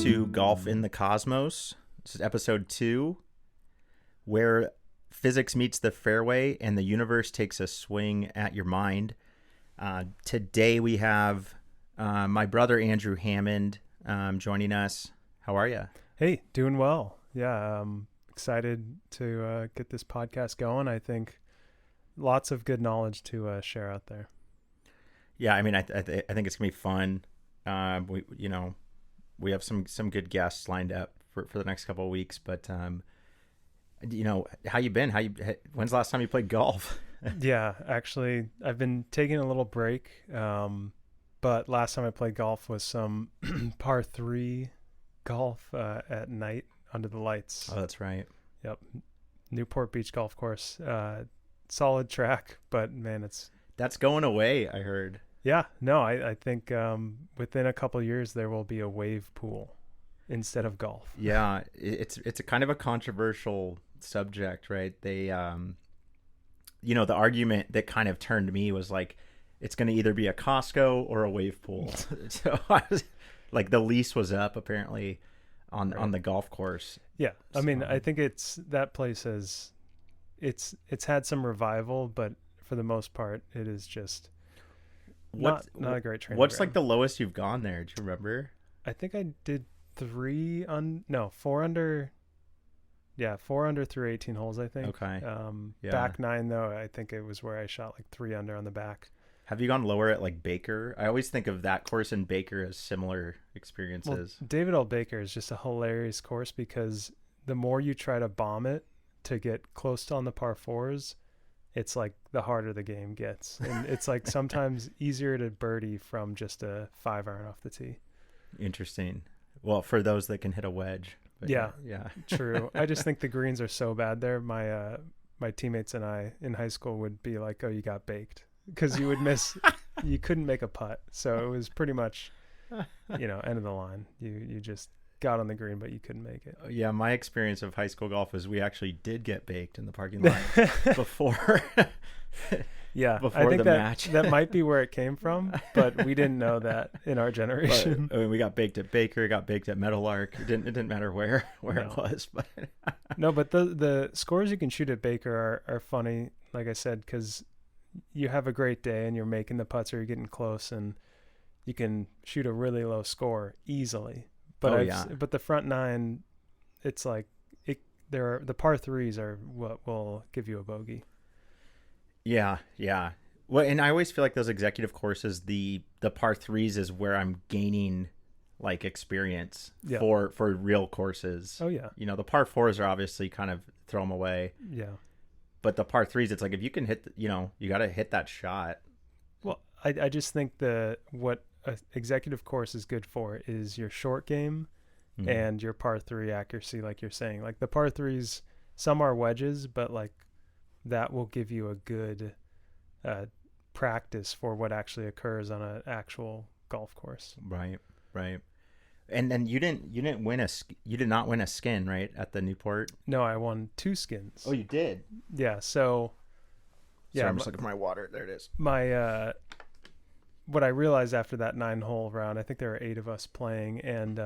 to Golf in the Cosmos. This is episode 2, where physics meets the fairway and the universe takes a swing at your mind. Today we have my brother Andrew Hammond joining us. How are you? Hey, doing well. Yeah, excited to get this podcast going. I think lots of good knowledge to share out there. Yeah, I mean, I think it's gonna be fun. We have some good guests lined up for the next couple of weeks. But how you been? When's the last time you played golf? Yeah, actually, I've been taking a little break. But last time I played golf was some par 3 golf at night under the lights. Oh, that's right. Yep, Newport Beach Golf Course. Solid track, but man, that's going away, I heard. Yeah, no, I think within a couple of years there will be a wave pool instead of golf. Yeah, it's a kind of a controversial subject, right? They, the argument that kind of turned me was like, it's going to either be a Costco or a wave pool. So I was like, the lease was up apparently on the golf course. Yeah, I mean, I think that place it's had some revival, but for the most part, it is just. Not a great training What's ground. like the lowest you've gone there? Do you remember? I think I did 4 under. Yeah, 4 under through 18 holes, I think. Okay. Yeah. Back 9 though, I think it was where I shot like 3 under on the back. Have you gone lower at like Baker? I always think of that course and Baker as similar experiences. Well, David L. Baker is just a hilarious course because the more you try to bomb it to get close to on the par 4s, it's like the harder the game gets. And it's like sometimes easier to birdie from just a 5-iron off the tee. Interesting. Well, for those that can hit a wedge. Yeah. Yeah. True. I just think the greens are so bad there. My teammates and I in high school would be like, oh, you got baked. Because you would miss, you couldn't make a putt. So it was pretty much, end of the line. You just got on the green, but you couldn't make it. Yeah, my experience of high school golf was we actually did get baked in the parking lot before. Yeah, before I think the match. That might be where it came from, but we didn't know that in our generation. But, I mean, we got baked at Baker, got baked at Meadowlark. It didn't matter where No. it was, but No, but the scores you can shoot at Baker are funny, like I said, because you have a great day and you're making the putts or you're getting close and you can shoot a really low score easily. But but the front 9, it's like the par 3s are what will give you a bogey. Yeah. Well, and I always feel like those executive courses, the par 3s is where I'm gaining like experience for real courses. Oh yeah. The par 4s are obviously kind of throw them away. Yeah. But the par 3s, it's like if you can hit, you got to hit that shot. Well, I just think what an executive course is good for is your short game and your par 3 accuracy, like you're saying. Like the par 3s, some are wedges, but like that will give you a good practice for what actually occurs on an actual golf course. Right. And then you did not win a skin, right, at the Newport? No, I won 2 skins. Oh, you did? Yeah. So yeah, sorry, I'm just looking for my water. There it is. My what I realized after that 9-hole round, I think there were 8 of us playing, and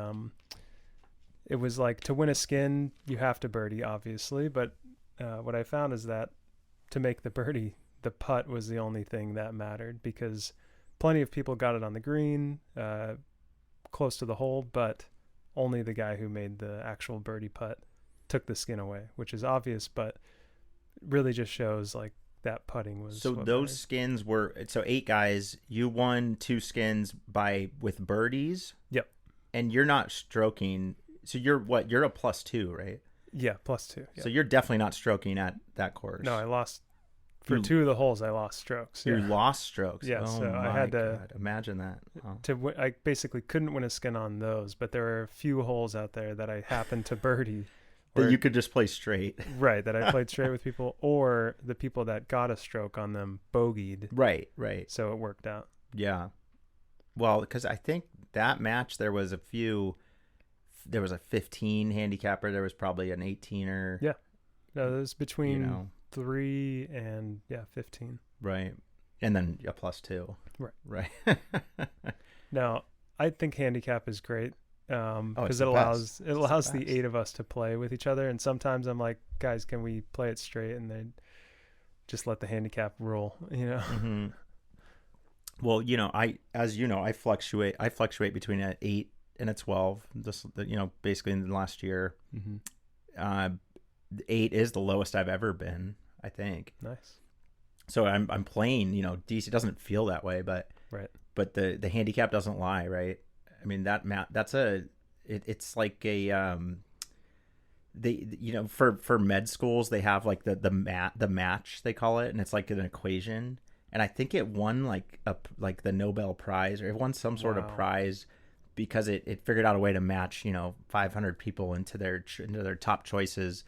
it was like to win a skin, you have to birdie, obviously. But what I found is that to make the birdie, the putt was the only thing that mattered because plenty of people got it on the green, close to the hole, but only the guy who made the actual birdie putt took the skin away, which is obvious, but really just shows like that putting was. So those skins were 8 guys. You won 2 skins with birdies. Yep. And you're not stroking. So you're what? You're a +2, right? Yeah, +2. Yep. So you're definitely not stroking at that course. No, I lost for 2 of the holes. I lost strokes. You lost strokes. Yeah, oh so I had to imagine that. Oh. I basically couldn't win a skin on those, but there were a few holes out there that I happened to birdie. That you could just play straight. Right, that I played straight with people, or the people that got a stroke on them bogeyed. Right. So it worked out. Yeah. Well, because I think that match there was a 15 handicapper. There was probably an 18er. Yeah. No, it was between 3 and 15. Right. And then a +2. Right. Right. Now, I think handicap is great. it's because the best. it allows the 8 of us to play with each other. And sometimes I'm like, guys, can we play it straight? And they just let the handicap rule, you know. Mm-hmm. Well, I fluctuate between an 8 and a 12. Just, basically in the last year. Mm-hmm. 8 is the lowest I've ever been, I think. Nice. So I'm playing, DC doesn't feel that way, but right. But the handicap doesn't lie, right? I mean it's like a for med schools they have like the match they call it, and it's like an equation, and I think it won like the Nobel Prize, or it won some sort of prize because it figured out a way to match 500 people into their top choices.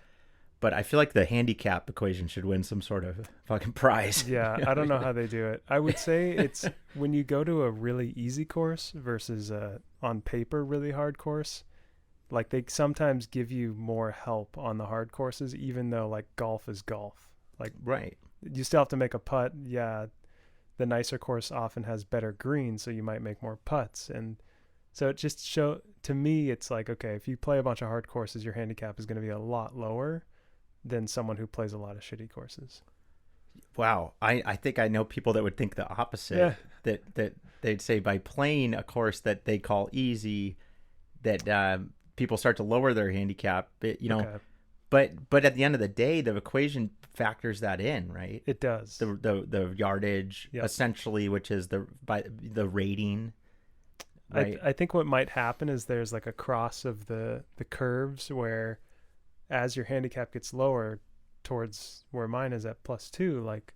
But I feel like the handicap equation should win some sort of fucking prize. Yeah, I don't know how they do it. I would say it's when you go to a really easy course versus a on paper really hard course. Like they sometimes give you more help on the hard courses, even though like golf is golf. Like right, you still have to make a putt. Yeah, the nicer course often has better greens, so you might make more putts. And so it just to me, it's like, okay, if you play a bunch of hard courses, your handicap is going to be a lot lower than someone who plays a lot of shitty courses. Wow. I think I know people that would think the opposite. Yeah. That they'd say by playing a course that they call easy, that people start to lower their handicap. Okay. But at the end of the day, the equation factors that in, right? It does. The yardage, yep. Essentially, which is the rating. Right? I think what might happen is there's like a cross of the curves where, as your handicap gets lower towards where mine is at +2, like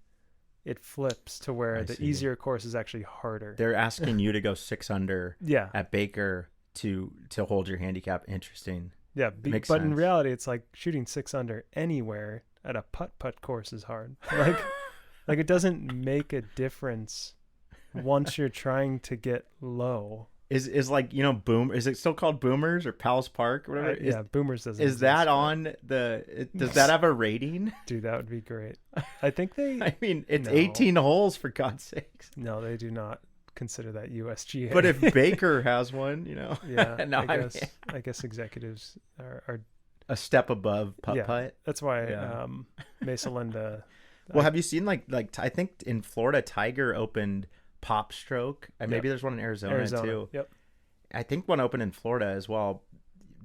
it flips to where the easier course is actually harder. They're asking you to go 6 under at Baker to hold your handicap. Interesting. Yeah, but sense. In reality, it's like shooting 6 under anywhere at a putt course is hard. Like it doesn't make a difference once you're trying to get low. Is like boom? Is it still called Boomers or Palace Park or whatever? Yeah, Boomers doesn't. Is that on the? Does that have a rating? Dude, that would be great. I think they. I mean, it's 18 holes for God's sakes. No, they do not consider that USGA. But if Baker has one, Yeah, no, I guess executives are a step above putt. That's why Mesa Linda. Well, have you seen like I think in Florida, Tiger opened Pop Stroke. Maybe there's one in Arizona too. Yep. I think one open in Florida as well.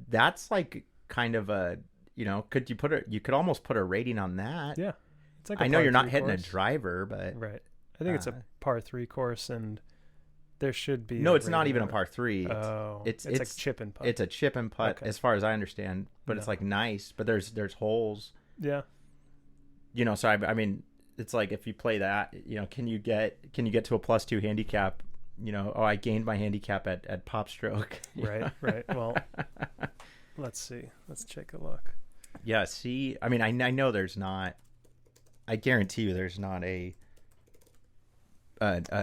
That's like kind of a you could almost put a rating on that. Yeah. It's like I know you're not hitting a driver, but right. I think it's a par 3 course, and there should be. No, it's not even a par 3. It's like chip and putt. It's a chip and putt, as far as I understand. But it's like nice. But there's holes. Yeah. So I mean. It's like if you play that, can you get to a +2 handicap? I gained my handicap at Pop Stroke. Right. Well, let's see. Let's take a look. Yeah. See, I mean, I know there's not. I guarantee you, there's not a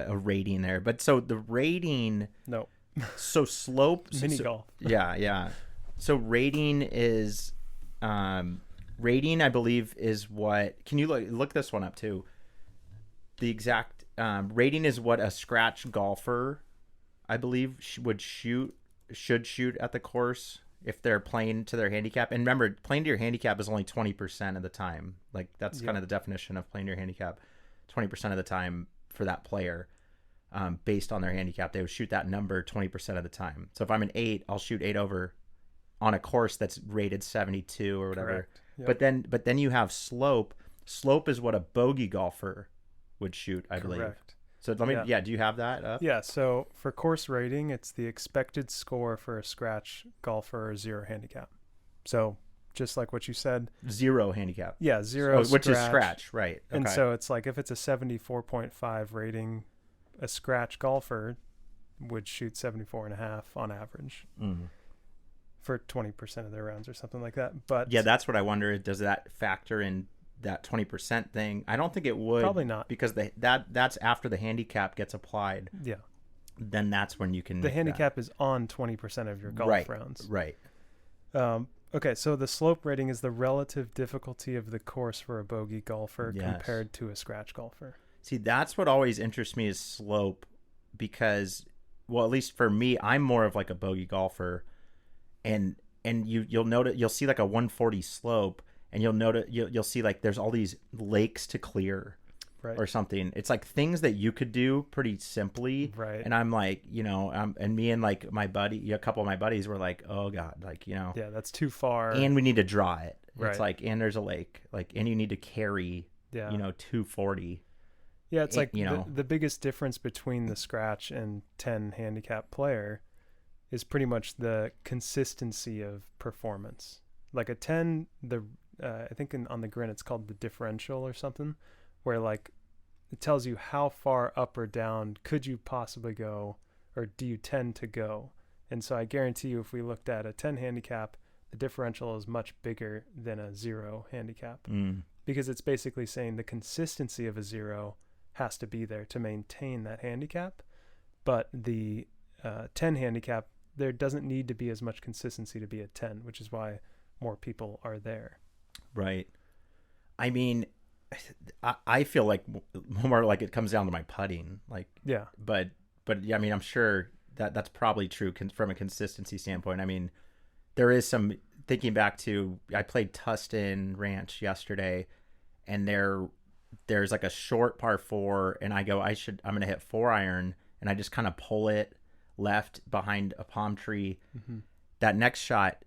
rating there. But so the rating. No. So slope. Mini golf. Yeah. So rating is. Rating, I believe, is what. Can you look this one up too? The exact rating is what a scratch golfer, I believe, should shoot at the course if they're playing to their handicap. And remember, playing to your handicap is only 20% of the time. Like that's kind of the definition of playing to your handicap. 20% of the time for that player, based on their handicap, they would shoot that number 20% of the time. So if I'm an 8, I'll shoot 8 over on a course that's rated 72 or whatever. Correct. Yep. But then you have slope. Slope is what a bogey golfer would shoot, I believe. Correct. So let me. Yeah. Do you have that up? Yeah. So for course rating, it's the expected score for a scratch golfer or 0 handicap. So just like what you said. 0 handicap. Yeah, 0. Which is scratch, right? Okay. And so it's like if it's a 74.5 rating, a scratch golfer would shoot 74.5 on average. Mm-hmm. For 20% of their rounds or something like that. But yeah, that's what I wonder. Does that factor in that 20% thing? I don't think it would. Probably not. Because that's after the handicap gets applied. Yeah. Then that's when you can. The handicap is on 20% of your golf rounds. Right. Okay, so the slope rating is the relative difficulty of the course for a bogey golfer compared to a scratch golfer. See, that's what always interests me is slope, because, well, at least for me, I'm more of like a bogey golfer. and you'll see like a 140 slope, and you'll see like there's all these lakes to clear Right. or something. It's like things that you could do pretty simply. Right. And I'm like, and me and like my buddy, a couple of my buddies were like, oh God, like, Yeah, that's too far. and we need to draw it. Right. It's like, and there's a lake, like, and you need to carry, Yeah. 240. Yeah, it's like you know. the biggest difference between the scratch and 10 handicap player is pretty much the consistency of performance. Like a 10, I think on the grin it's called the differential or something, where like it tells you how far up or down could you possibly go, or do you tend to go. And so I guarantee you, if we looked at a 10 handicap, the differential is much bigger than a 0 handicap, because it's basically saying the consistency of a 0 has to be there to maintain that handicap. But the 10 handicap, there doesn't need to be as much consistency to be a 10, which is why more people are there. Right. I mean, I feel like more like it comes down to my putting, like, Yeah. but yeah, I mean, I'm sure that's probably true from a consistency standpoint. I mean, there is some, thinking back to, I played Tustin Ranch yesterday, and there's like a short par 4, and I'm going to hit 4-iron, and I just kind of pull it left behind a palm tree. Mm-hmm. That next shot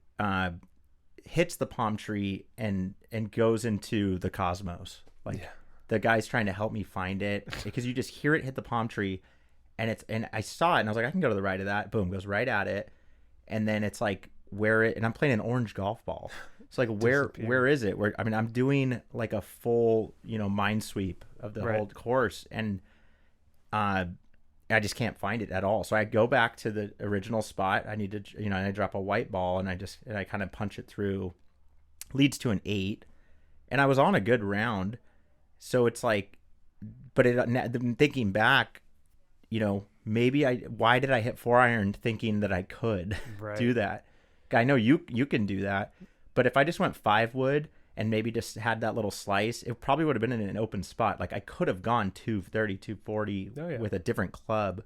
hits the palm tree and goes into the cosmos. Like, the guy's trying to help me find it, because you just hear it hit the palm tree, and I saw it, and I was like, I can go to the right of that. Boom, goes right at it. And then it's like, and I'm playing an orange golf ball. It's like, where is it? I mean, I'm doing like a full, mind sweep of the whole course, and I just can't find it at all. So I go back to the original spot. I need to, and I drop a white ball, and I kind of punch it through, leads to an 8, and I was on a good round. So it's like, but thinking back, maybe why did I hit 4-iron thinking that I could do that? I know you can do that, but if I just went 5 wood and maybe just had that little slice, it probably would have been in an open spot. Like, I could have gone 230, 240 with a different club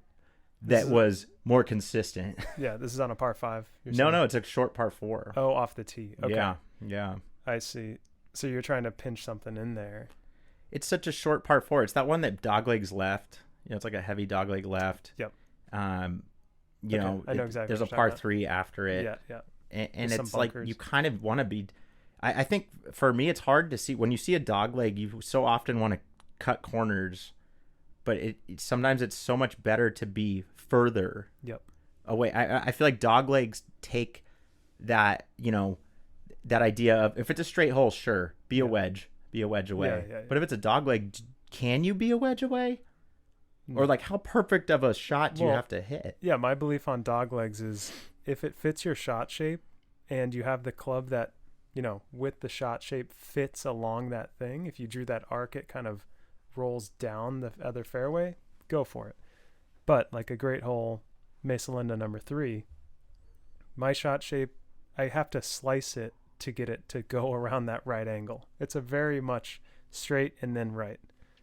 that was more consistent. Yeah, this is on a par 5. No, it's a short par 4. Oh, off the tee. Okay. Yeah. I see. So you're trying to pinch something in there. It's such a short par 4. It's that one that doglegs left. It's like a heavy dogleg left. Yep. I know exactly. There's a par 3 after it. Yeah. And it's like, you kind of want to be. I think for me, it's hard to see when you see a dogleg. You so often want to cut corners, but sometimes it's so much better to be further away. I feel like doglegs take that that idea of, if it's a straight hole, sure, be a wedge away. Yeah. But if it's a dogleg, can you be a wedge away? Or like, how perfect of a shot do you have to hit? Yeah, my belief on doglegs is, if it fits your shot shape and you have the club that, with the shot shape fits along that thing, if you drew that arc, it kind of rolls down the other fairway, go for it. But like a great hole, Mesa Linda number 3, my shot shape, I have to slice it to get it to go around that right angle. It's a very much straight and then right.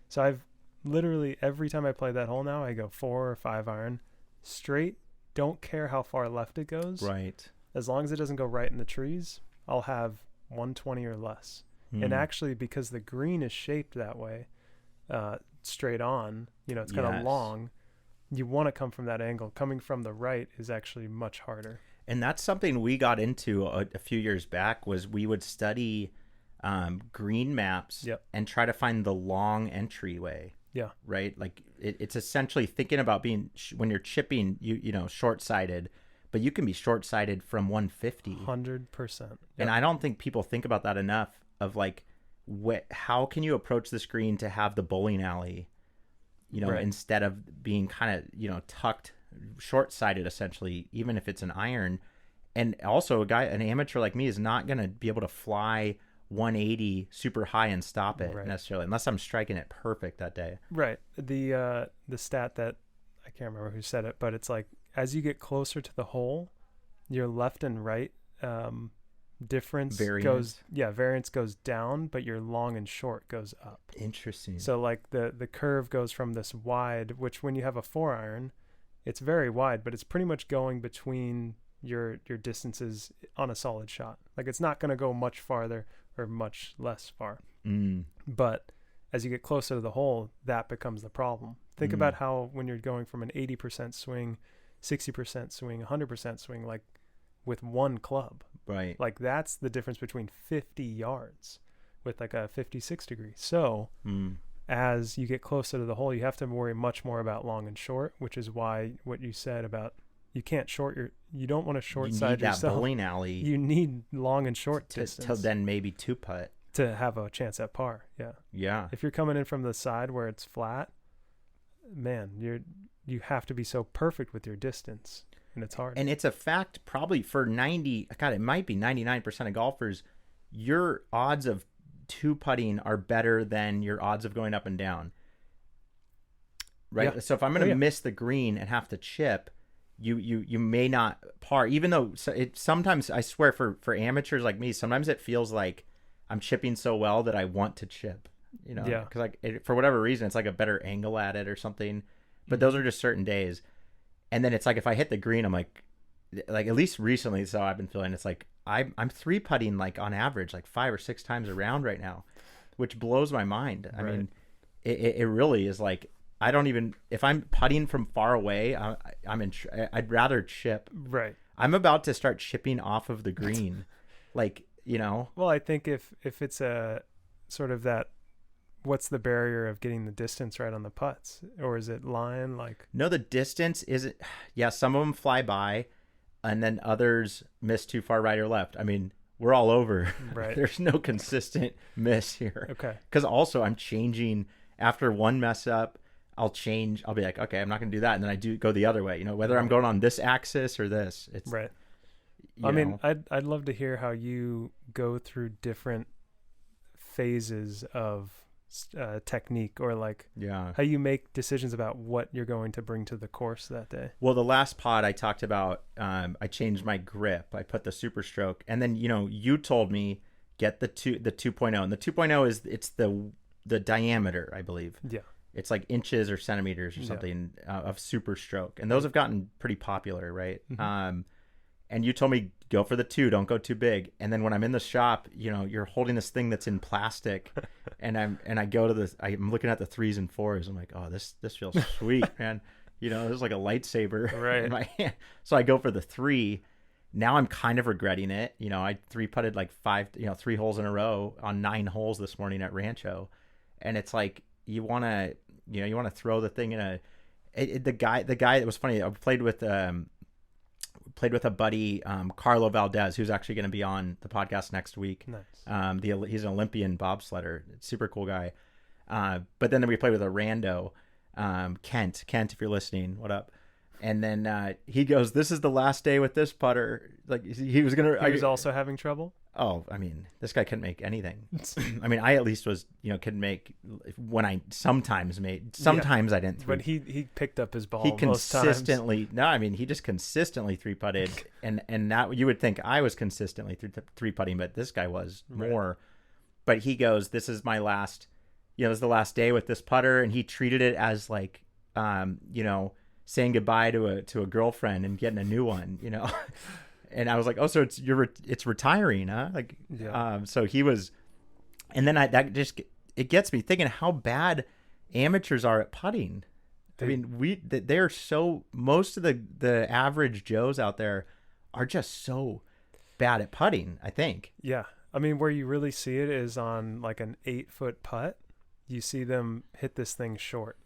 So I've literally, every time I play that hole now, I go 4 or 5-iron straight. Don't care how far left it goes. Right. As long as it doesn't go right in the trees, I'll have 120 or less. And actually, because the green is shaped that way, straight on, it's kind of long, you want to come from that angle. Coming from the right is actually much harder. And that's something we got into a few years back, was we would study green maps and try to find the long entryway. Yeah. Right. Like, it's essentially thinking about being, when you're chipping, short-sighted, but you can be short-sighted from 150. 100%. Yep. And I don't think people think about that enough, of like, how can you approach the screen to have the bowling alley, instead of being kind of, tucked short-sighted, essentially, even if it's an iron. And also an amateur like me is not going to be able to fly 180 super high and stop it necessarily, unless I'm striking it perfect that day. Right. The stat that, I can't remember who said it, but it's like, as you get closer to the hole, your left and right variance goes down, but your long and short goes up. Interesting. So like the curve goes from this wide, which when you have a 4-iron, it's very wide, but it's pretty much going between your distances on a solid shot. Like it's not going to go much farther or much less far. But as you get closer to the hole, that becomes the problem. Think about how when you're going from an 80% swing, 60% swing, 100% swing, like with one club. Right. Like that's the difference between 50 yards with like a 56 degree. So as you get closer to the hole, you have to worry much more about long and short, which is why what you said about you can't you don't want to short side yourself. You need that bowling alley. You need long and short distance. To then maybe two putt. To have a chance at par. Yeah. Yeah. If you're coming in from the side where it's flat, man, you have to be so perfect with your distance, and it's hard. And it's a fact probably for it might be 99% of golfers, your odds of two putting are better than your odds of going up and down. Right? Yeah. So if I'm going to miss the green and have to chip, you may not par, even though it sometimes, I swear for amateurs like me, sometimes it feels like I'm chipping so well that I want to chip, because like for whatever reason, it's like a better angle at it or something, but those are just certain days. And then it's like, if I hit the green, I'm like at least recently, so I've been feeling it's like, I'm three putting like on average, like 5 or 6 times around right now, which blows my mind. I mean, it really is like, I don't even, if I'm putting from far away, I'd rather chip. Right. I'm about to start chipping off of the green. Like, Well, I think if it's a sort of that, what's the barrier of getting the distance right on the putts? Or is it line? Like, no, the distance isn't, some of them fly by and then others miss too far right or left. I mean, we're all over. Right. There's no consistent miss here. Okay. Because also I'm changing after one mess up. I'll be like, okay, I'm not going to do that. And then I do go the other way, whether I'm going on this axis or this. It's right. I mean, I'd love to hear how you go through different phases of technique, or like how you make decisions about what you're going to bring to the course that day. Well, the last pod I talked about, I changed my grip. I put the super stroke, and then, you told me get the 2.0, and the 2.0 it's the diameter, I believe. Yeah. It's like inches or centimeters or something of super stroke. And those have gotten pretty popular, right? Mm-hmm. And you told me go for the 2, don't go too big. And then when I'm in the shop, you're holding this thing that's in plastic, and I go to I'm looking at the 3s and 4s. I'm like, oh, this feels sweet, man. This is like a lightsaber right in my hand. So I go for the 3. Now I'm kind of regretting it. I 3-putted like 3 holes in a row on 9 holes this morning at Rancho, and it's like, you want to throw the thing in the guy that was funny. I played with a buddy, Carlo Valdez, who's actually going to be on the podcast next week. Nice. He's an Olympian bobsledder, super cool guy. But then we played with a rando, Kent, if you're listening, what up? And then he goes, "This is the last day with this putter." Like he was also having trouble. Oh, I mean, this guy couldn't make anything. I mean, I at least was, couldn't make when I sometimes made. Sometimes I didn't. But he picked up his ball. He consistently. No, I mean, he just consistently 3-putted, and that you would think I was consistently 3-putting, but this guy was more. Right. But he goes, "This is my last. This is the last day with this putter," and he treated it as like, saying goodbye to a girlfriend and getting a new one, And I was like, oh, so it's retiring, huh? Like, so he was, and then it gets me thinking how bad amateurs are at putting. I mean, they're so, most of the average Joes out there are just so bad at putting, I think. Yeah. I mean, where you really see it is on like an 8-foot putt. You see them hit this thing short.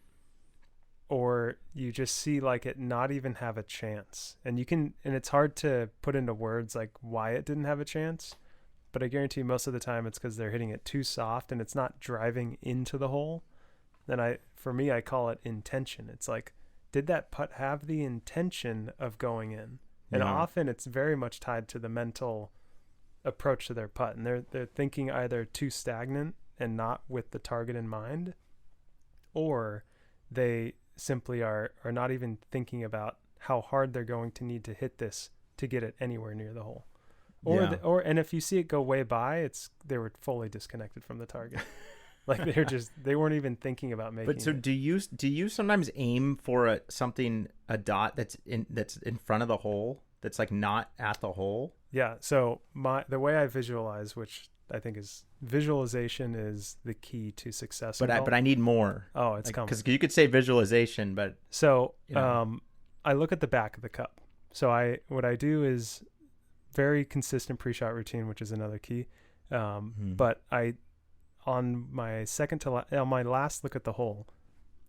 Or you just see like it not even have a chance. And it's hard to put into words like why it didn't have a chance, but I guarantee most of the time it's because they're hitting it too soft and it's not driving into the hole. Then for me, I call it intention. It's like, did that putt have the intention of going in? And often it's very much tied to the mental approach to their putt. And they're thinking either too stagnant and not with the target in mind, or they simply are not even thinking about how hard they're going to need to hit this to get it anywhere near the hole. And if you see it go way by, they were fully disconnected from the target. Like they weren't even thinking about making it. But so do you sometimes aim for a dot that's in front of the hole that's like not at the hole? Yeah. So the way I visualize, which I think is visualization is the key to success. But I need more. Oh, it's like, coming. Because you could say visualization, but so you know. I look at the back of the cup. So what I do is very consistent pre-shot routine, which is another key. But on my last look at the hole,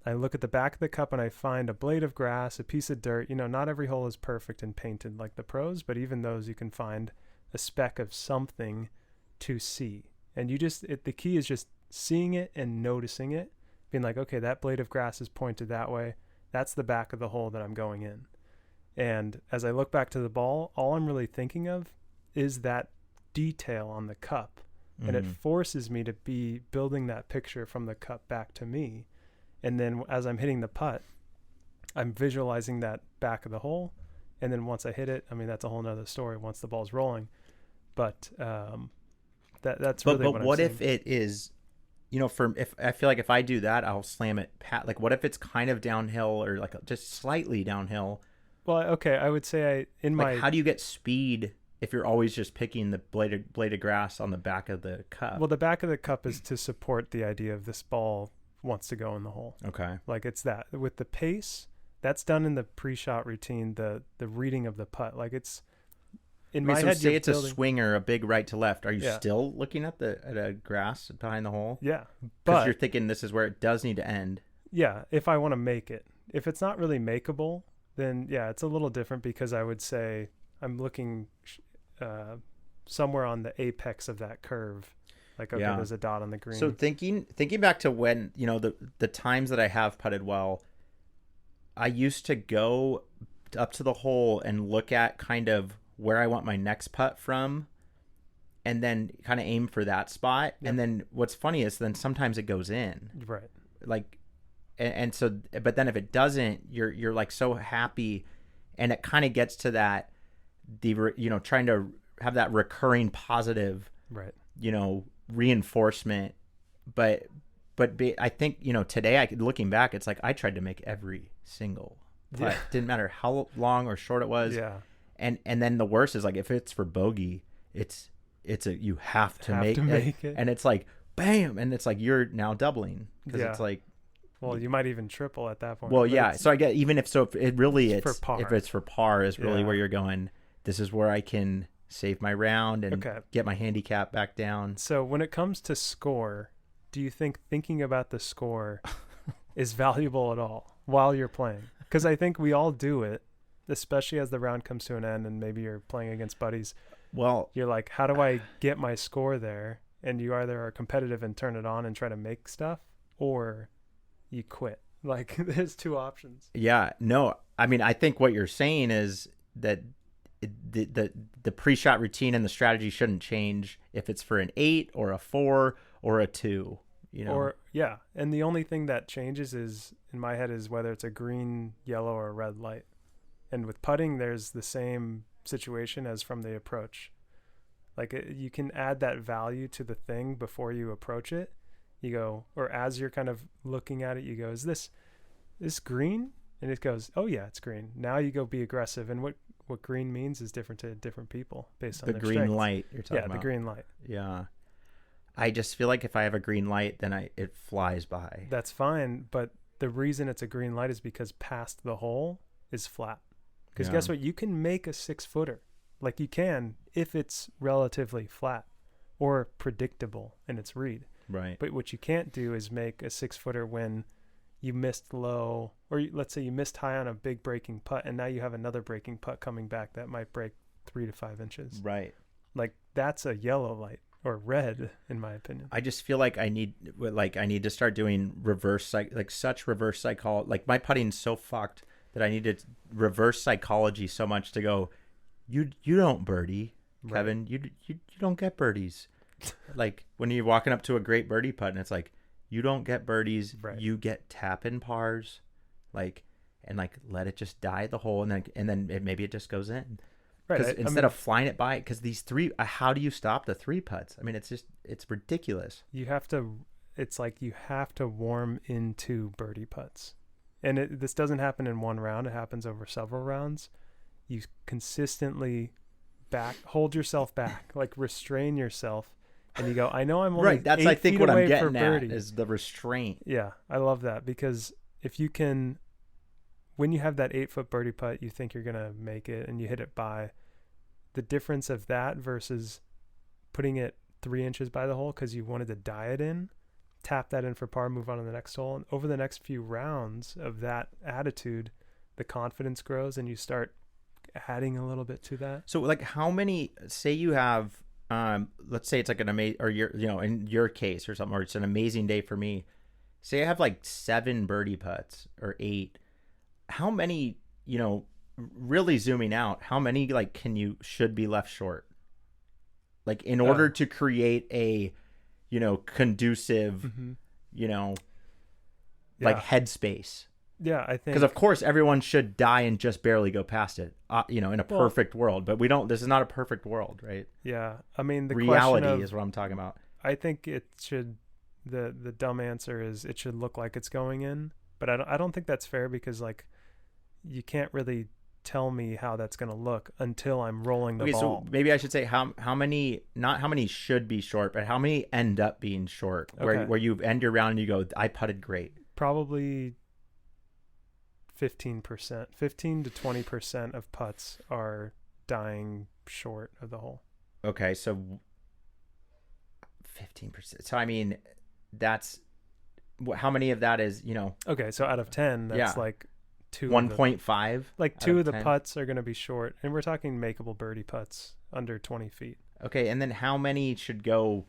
I look at the back of the cup and I find a blade of grass, a piece of dirt. Not every hole is perfect and painted like the pros, but even those you can find a speck of something to see. And the key is just seeing it and noticing it, being like, okay, that blade of grass is pointed that way. That's the back of the hole that I'm going in. And as I look back to the ball, all I'm really thinking of is that detail on the cup. And it forces me to be building that picture from the cup back to me. And then as I'm hitting the putt, I'm visualizing that back of the hole. And then once I hit it, I mean, that's a whole nother story once the ball's rolling. But that's really but what I'm what saying. if it is, if I feel like if I do that, I'll slam it like what if it's kind of downhill or like just slightly downhill? Well, okay, I would say how do you get speed if you're always just picking the blade of grass on the back of the cup? Well, the back of the cup is to support the idea of this ball wants to go in the hole. Okay. Like it's that. With the pace, that's done in the pre-shot routine, the reading of the putt. Like it's in my head. Say it's a swinger, a big right to left. Are you Yeah. still looking at a grass behind the hole? Yeah. Because you're thinking this is where it does need to end. Yeah, if I want to make it. If it's not really makeable, then yeah, it's a little different because I would say I'm looking somewhere on the apex of that curve. Like, okay, there's a dot on the green. So thinking back to when, the times that I have putted well, I used to go up to the hole and look at kind of where I want my next putt from and then kind of aim for that spot. Yep. And then what's funny is then sometimes it goes in. Right. Like, and so, but then if it doesn't, you're like so happy, and it kind of gets to that, trying to have that recurring positive, right, reinforcement. But I think, today looking back, it's like I tried to make every single putt. Yeah. Didn't matter how long or short it was. Yeah. And then the worst is like if it's for bogey, you have to make it, and it's like bam, and it's like you're now doubling because it's like. Well, you might even triple at that point. Well, yeah. So I get if it's for par. If it's for par is really where you're going. This is where I can save my round and get my handicap back down. So when it comes to score, do you think thinking about the score is valuable at all while you're playing? Because I think we all do it, especially as the round comes to an end and maybe you're playing against buddies. Well, you're like, how do I get my score there? And you either are competitive and turn it on and try to make stuff, or you quit. Like there's two options. Yeah, no, I mean, I think what you're saying is that the pre-shot routine and the strategy shouldn't change if it's for an 8 or a 4 or a 2, Or and the only thing that changes is in my head is whether it's a green, yellow, or a red light. And with putting, there's the same situation as from the approach. Like you can add that value to the thing before you approach it. You go, or as you're kind of looking at it, you go, is this green? And it goes, oh yeah, it's green. Now you go be aggressive. And what green means is different to different people based on the their green strengths. Light you're talking about. Yeah, the green light. Yeah. I just feel like if I have a green light, then it flies by. That's fine. But the reason it's a green light is because past the hole is flat. Because guess what? You can make a 6-footer. Like you can if it's relatively flat or predictable in its read. Right. But what you can't do is make a 6-footer when you missed low, or let's say you missed high on a big breaking putt, and now you have another breaking putt coming back that might break 3 to 5 inches. Right. Like that's a yellow light or red, in my opinion. I just feel like I need to start doing reverse psychology. Like my putting's so fucked that I need to reverse psychology so much to go, you don't birdie, Kevin. Right. You don't get birdies. Like when you're walking up to a great birdie putt and it's like, you don't get birdies, you get tap in pars, and let it just die at the hole, and then maybe it just goes in. Right. Instead of flying it by, because these 3, how do you stop the 3 putts? I mean, it's ridiculous. It's like you have to warm into birdie putts, and this doesn't happen in one round. It happens over several rounds. you consistently hold yourself back, like restrain yourself, and you go, I know I'm only Right. That's, 8 I think, feet what I'm away for getting at birdie. is the restraint. Yeah, I love that, because if you can, when you have that 8-foot birdie putt, you think you're going to make it and you hit it by, the difference of that versus putting it 3 inches by the hole because you wanted to die it in, tap that in for par, move on to the next hole. And over the next few rounds of that attitude, the confidence grows and you start adding a little bit to that. So, like, how many, say you have, let's say it's like an amazing, or in your case or something, or it's an amazing day for me. Say I have like 7 birdie putts or 8. How many, really zooming out, how many like should be left short? Like, in order to create a, conducive, like headspace. Yeah, I think, because of course everyone should die and just barely go past it, in a perfect world. But we don't. This is not a perfect world, right? Yeah, I mean, the reality is what I'm talking about. I think it should. The dumb answer is it should look like it's going in, but I don't think that's fair, because like you can't really tell me how that's going to look until I'm rolling the ball. So maybe I should say how many, not how many should be short, but how many end up being short, where you end your round and you go, I putted great. Probably 15%, 15 to 20% of putts are dying short of the hole. Okay, so 15%. So I mean, that's how many of that is, Okay, so out of 10, that's like 1.5. Like 2 of the putts are going to be short, and we're talking makeable birdie putts under 20 feet. Okay, and then how many should go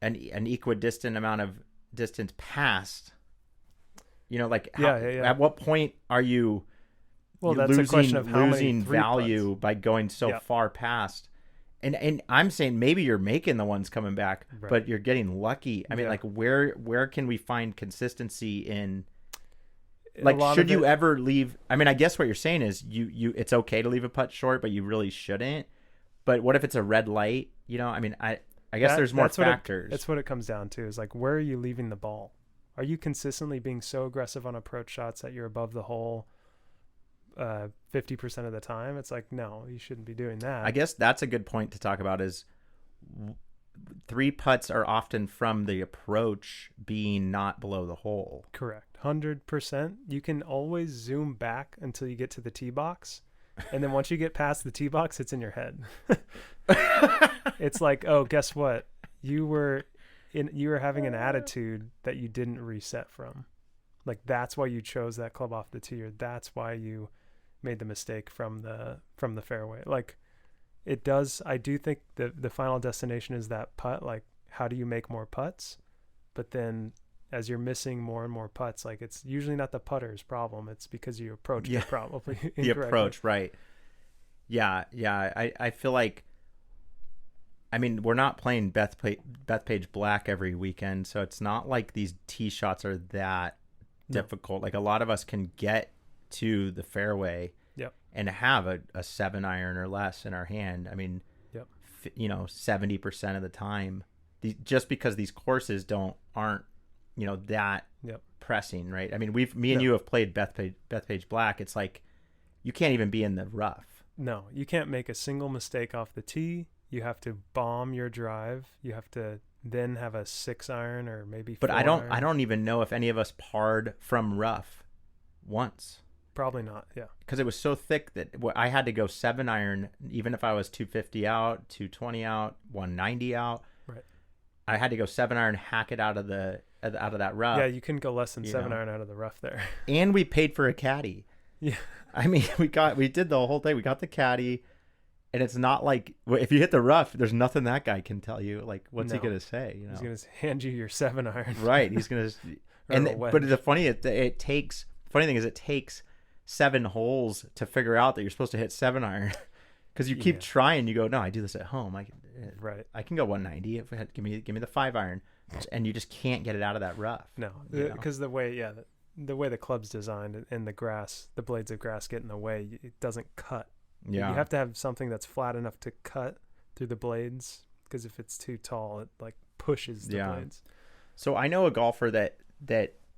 an equidistant amount of distance past? At what point are you? Well, that's a question of how losing many value putts by going so far past. And I'm saying maybe you're making the ones coming back, but you're getting lucky. I mean, like, where can we find consistency in? Like, should you ever leave? I mean, I guess what you're saying is you it's okay to leave a putt short, but you really shouldn't. But what if it's a red light? I mean, I guess there's more factors. That's what it comes down to, is like, where are you leaving the ball? Are you consistently being so aggressive on approach shots that you're above the hole 50% of the time? It's like, no, you shouldn't be doing that. I guess that's a good point to talk about, is 3 putts are often from the approach being not below the hole. Correct. 100%. You can always zoom back until you get to the tee box. And then once you get past the tee box, it's in your head. It's like, oh, guess what? You were having an attitude that you didn't reset from. Like, that's why you chose that club off the tee, or that's why you made the mistake from the fairway. Like, it does. I do think the final destination is that putt. Like, how do you make more putts? But then, as you're missing more and more putts, like, it's usually not the putter's problem. It's because you approached it probably incorrectly. The approach, right? Yeah. I feel like, I mean, we're not playing Bethpage Black every weekend, so it's not like these tee shots are that difficult. Like, a lot of us can get to the fairway and have a 7-iron or less in our hand. I mean, 70% of the time, just because these courses aren't that pressing, right? I mean, me and you have played Bethpage Black. It's like you can't even be in the rough. No, you can't make a single mistake off the tee. You have to bomb your drive. You have to then have a 6-iron or maybe 4-iron. But I don't even know if any of us parred from rough once. Probably not, yeah. Because it was so thick that I had to go 7-iron, even if I was 250 out, 220 out, 190 out. Right. I had to go 7-iron, hack it out of that rough. Yeah, you couldn't go less than 7-iron out of the rough there. And we paid for a caddy. Yeah. I mean, we did the whole thing. We got the caddy, and it's not like, if you hit the rough, there's nothing that guy can tell you. Like, what's he gonna say? He's gonna hand you your 7-iron. Right. He's gonna. But the funny thing is, it takes 7 holes to figure out that you're supposed to hit 7-iron, because you keep trying. You go, no, I do this at home. I can go 190 if give me the 5-iron, and you just can't get it out of that rough. No, because the way the club's designed and the blades of grass get in the way, it doesn't cut. Yeah, you have to have something that's flat enough to cut through the blades, because if it's too tall, it like pushes the blades. So I know a golfer that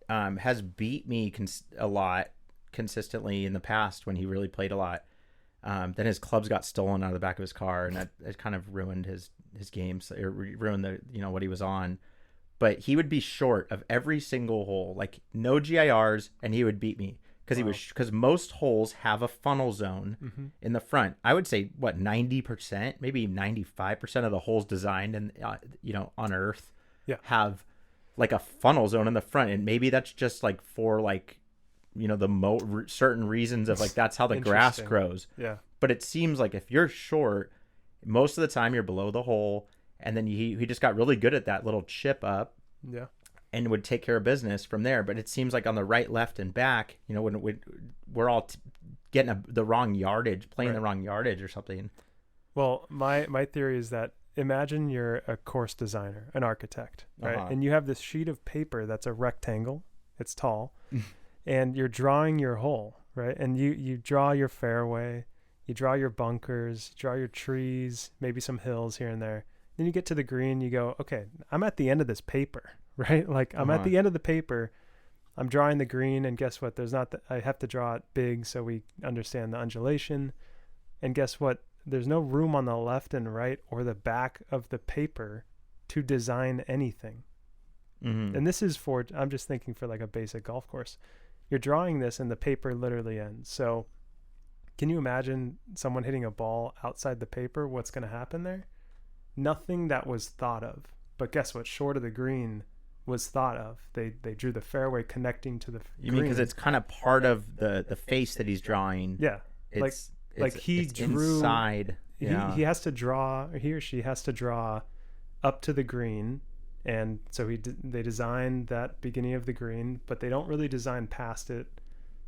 has beat me a lot consistently in the past when he really played a lot. Then his clubs got stolen out of the back of his car, and that kind of ruined his games. It ruined the what he was on. But he would be short of every single hole, like no GIRs, and he would beat me because most holes have a funnel zone in the front. I would say 90%, maybe 95% of the holes designed and on Earth have like a funnel zone in the front, and maybe that's just like for like certain reasons of like that's how the grass grows. Yeah. But it seems like if you're short, most of the time you're below the hole, and then he just got really good at that little chip up. Yeah. And would take care of business from there. But it seems like on the right, left, and back, when we're all getting the wrong yardage, playing the wrong yardage or something. Well, my theory is that imagine you're a course designer, an architect, right? And you have this sheet of paper that's a rectangle. It's tall. And you're drawing your hole, right? And you draw your fairway, you draw your bunkers, draw your trees, maybe some hills here and there. Then you get to the green, you go, okay, I'm at the end of this paper, right? Like I'm at the end of the paper. I'm drawing the green, and guess what? I have to draw it big so we understand the undulation. And guess what? There's no room on the left and right or the back of the paper to design anything. And this is I'm just thinking for like a basic golf course. You're drawing this and the paper literally ends. So can you imagine someone hitting a ball outside the paper? What's going to happen there? Nothing that was thought of. But guess what? Short of the green was thought of. They drew the fairway connecting to the green. You mean because it's kind of part of the face that he's drawing? Yeah. It's he drew inside. Yeah. He has to draw, or he or she has to draw up to the green. And so they designed that beginning of the green, but they don't really design past it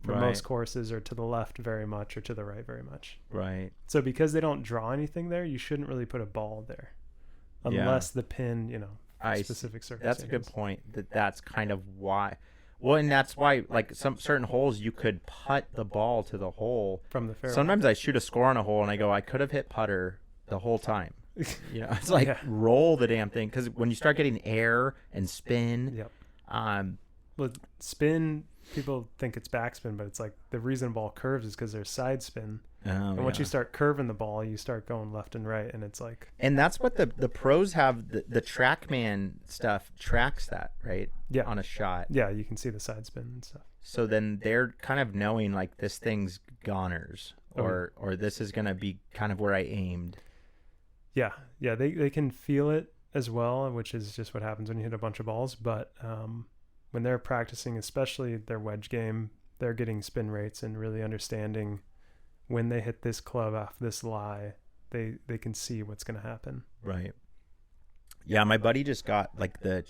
for most courses, or to the left very much or to the right very much. Right. So because they don't draw anything there, you shouldn't really put a ball there unless the pin, specific circumstances. That's a good point. That's kind of why. Well, and that's why, like some certain holes, you could putt the ball to the hole from the fairway. Sometimes I shoot a score on a hole and I go, I could have hit putter the whole time. It's like roll the damn thing, because when you start getting air and spin, well, spin, people think it's backspin, but it's like the reason a ball curves is because there's side spin. And once you start curving the ball, you start going left and right, and it's like. And that's what the pros have. The TrackMan stuff tracks that, right? Yeah. On a shot. Yeah, you can see the side spin and stuff. So then they're kind of knowing like this thing's goners, or this is gonna be kind of where I aimed. Yeah, they can feel it as well, which is just what happens when you hit a bunch of balls. But when they're practicing, especially their wedge game, they're getting spin rates and really understanding when they hit this club off this lie, they can see what's going to happen. Right. Yeah, my buddy just got like the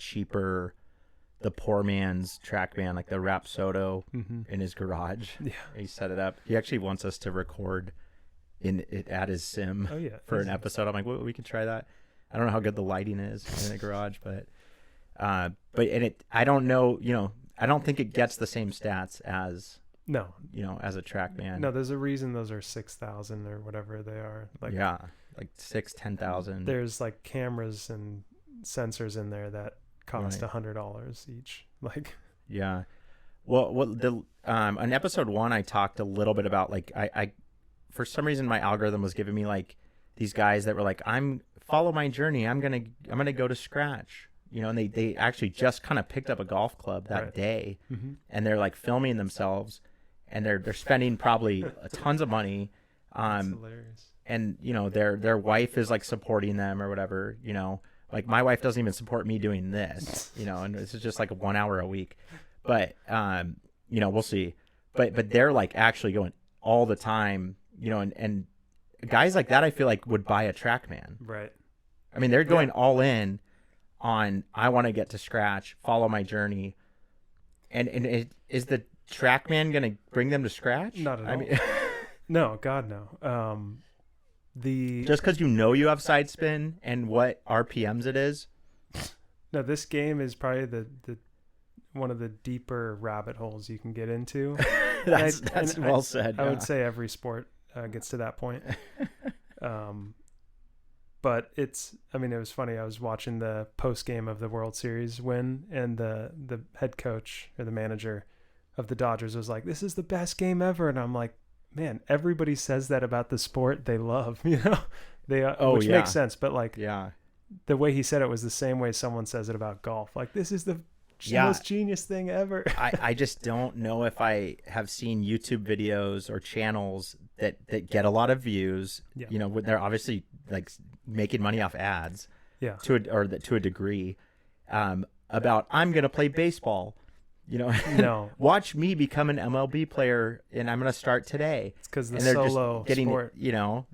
poor man's TrackMan, like the Rapsodo in his garage. Yeah. He set it up. He actually wants us to record at his sim for an episode. I'm like, well, we can try that. I don't know how good the lighting is in the garage, but I don't know, I don't think it gets the same stats as as a TrackMan. No, there's a reason those are 6,000 or whatever they are. Like 10,000. There's like cameras and sensors in there that cost $100 each. Like well on episode 1 I talked a little bit about like I for some reason my algorithm was giving me like these guys that were like, follow my journey, I'm gonna go to scratch, and they actually just kind of picked up a golf club that day, and they're like filming themselves, and they're spending probably tons of money. That's hilarious. And their wife is like supporting them or whatever. Like my wife doesn't even support me doing this. And this is just like 1 hour a week, but we'll see. But they're like actually going all the time. And guys like that, I feel like would buy a TrackMan. Right. I mean, they're going all in on, I want to get to scratch, follow my journey. And is the TrackMan going to bring them to scratch? Not at all. No, God, no. Just because you have side spin and what RPMs it is? No, this game is probably the one of the deeper rabbit holes you can get into. That's well said. I would say every sport gets to that point. But it was funny. I was watching the post game of the World Series win, and the head coach or the manager of the Dodgers was like, "This is the best game ever," and I'm like, man, everybody says that about the sport they love, Oh, which yeah. makes sense. But like Yeah. the way he said it was the same way someone says it about golf. Like, this is the Yeah. most genius thing ever. I just don't know if I have seen YouTube videos or channels that get a lot of views. Yeah. They're obviously like making money off ads. Yeah. To a degree, about I'm gonna play baseball. No. Watch me become an MLB player, and I'm gonna start today. It's because the And they're solo just getting, sport.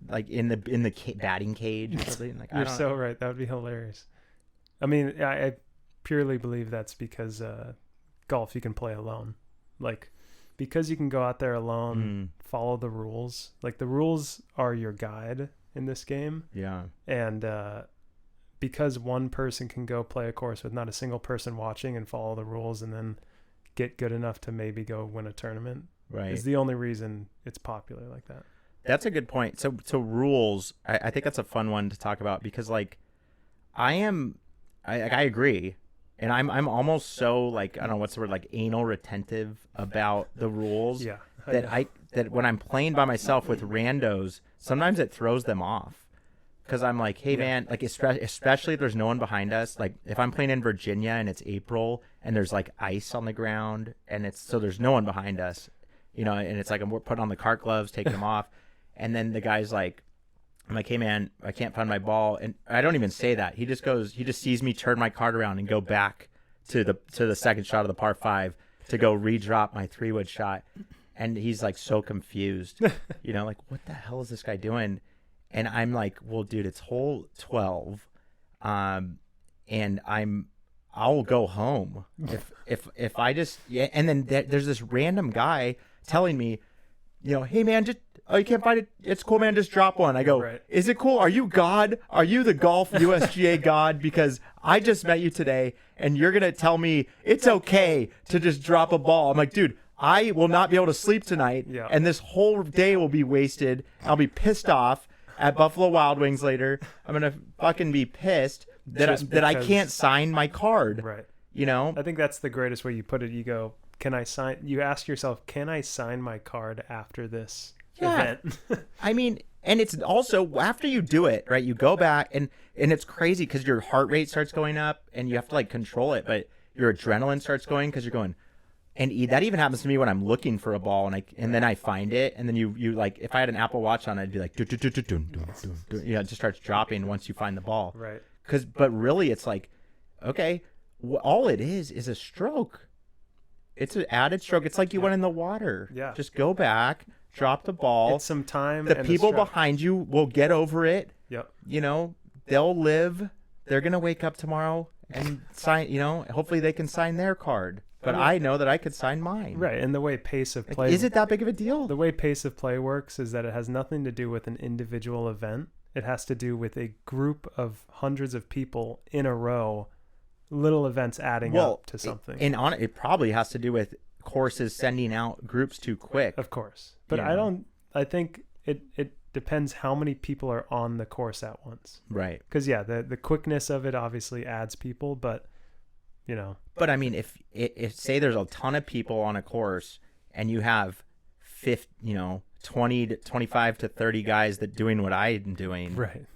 like in the batting cage or something. Like, You're so right. That would be hilarious. I mean, I purely believe that's because golf you can play alone. Like, because you can go out there alone, follow the rules. Like, the rules are your guide in this game. Yeah. And because one person can go play a course with not a single person watching and follow the rules and then get good enough to maybe go win a tournament, Right. is the only reason it's popular like that. That's a good point. So rules, I think that's a fun one to talk about, because like I agree, and I'm almost so, like, I don't know what's the word, like anal retentive about the rules. Yeah. that when I'm playing by myself with randos, sometimes it throws them off, because I'm like, hey man, like especially if there's no one behind us. Like if I'm playing in Virginia and it's April and there's like ice on the ground and there's no one behind us, and it's like I'm putting on the cart gloves, taking them off, and then the guy's like, I'm like, hey man, I can't find my ball, and I don't even say that. He just sees me turn my cart around and go back to the second shot of the par 5 to go redrop my 3-wood shot, and he's like so confused, like, what the hell is this guy doing? And I'm like, well, dude, it's hole 12, and I'll go home if I just, yeah. And then there's this random guy telling me, hey man, just, oh, you can't find it, it's cool, man, just drop one. I go, Right. Is it cool? Are you God? Are you the golf USGA God? Because I just met you today and you're gonna tell me it's okay to just drop a ball. I'm like, dude, I will not be able to sleep tonight, and this whole day will be wasted. I'll be pissed off at Buffalo Wild Wings later. I'm gonna fucking be pissed that I can't sign my card. Right. I think that's the greatest way you put it. You go, can I sign? You ask yourself, can I sign my card after this event? I mean, and it's also after you do it, right? You go back and it's crazy because your heart rate starts going up and you have to like control it, but your adrenaline starts going because you're going. And that even happens to me when I'm looking for a ball and then I find it, and then you like, if I had an Apple Watch on, I'd be like, it just starts dropping once you find the ball. Right. But really, it's like, okay, all it is a stroke. It's an added stroke. It's like you went in the water. Yeah. Just go back, drop the ball. It's some time. The and people a stroke. behind you will get over it. Yep. They'll live. They're gonna wake up tomorrow and sign. Hopefully they can sign their card. But I know that I could sign mine. Right, and the way pace of play... Is it that big of a deal? The way pace of play works is that it has nothing to do with an individual event. It has to do with a group of hundreds of people in a row, little events adding up to something. It probably has to do with courses sending out groups too quick. Of course. But I think it depends how many people are on the course at once. Right. Because, the quickness of it obviously adds people, but... But I mean, if say there's a ton of people on a course and you have 20 to 25 to 30 guys that doing what I'm doing, right?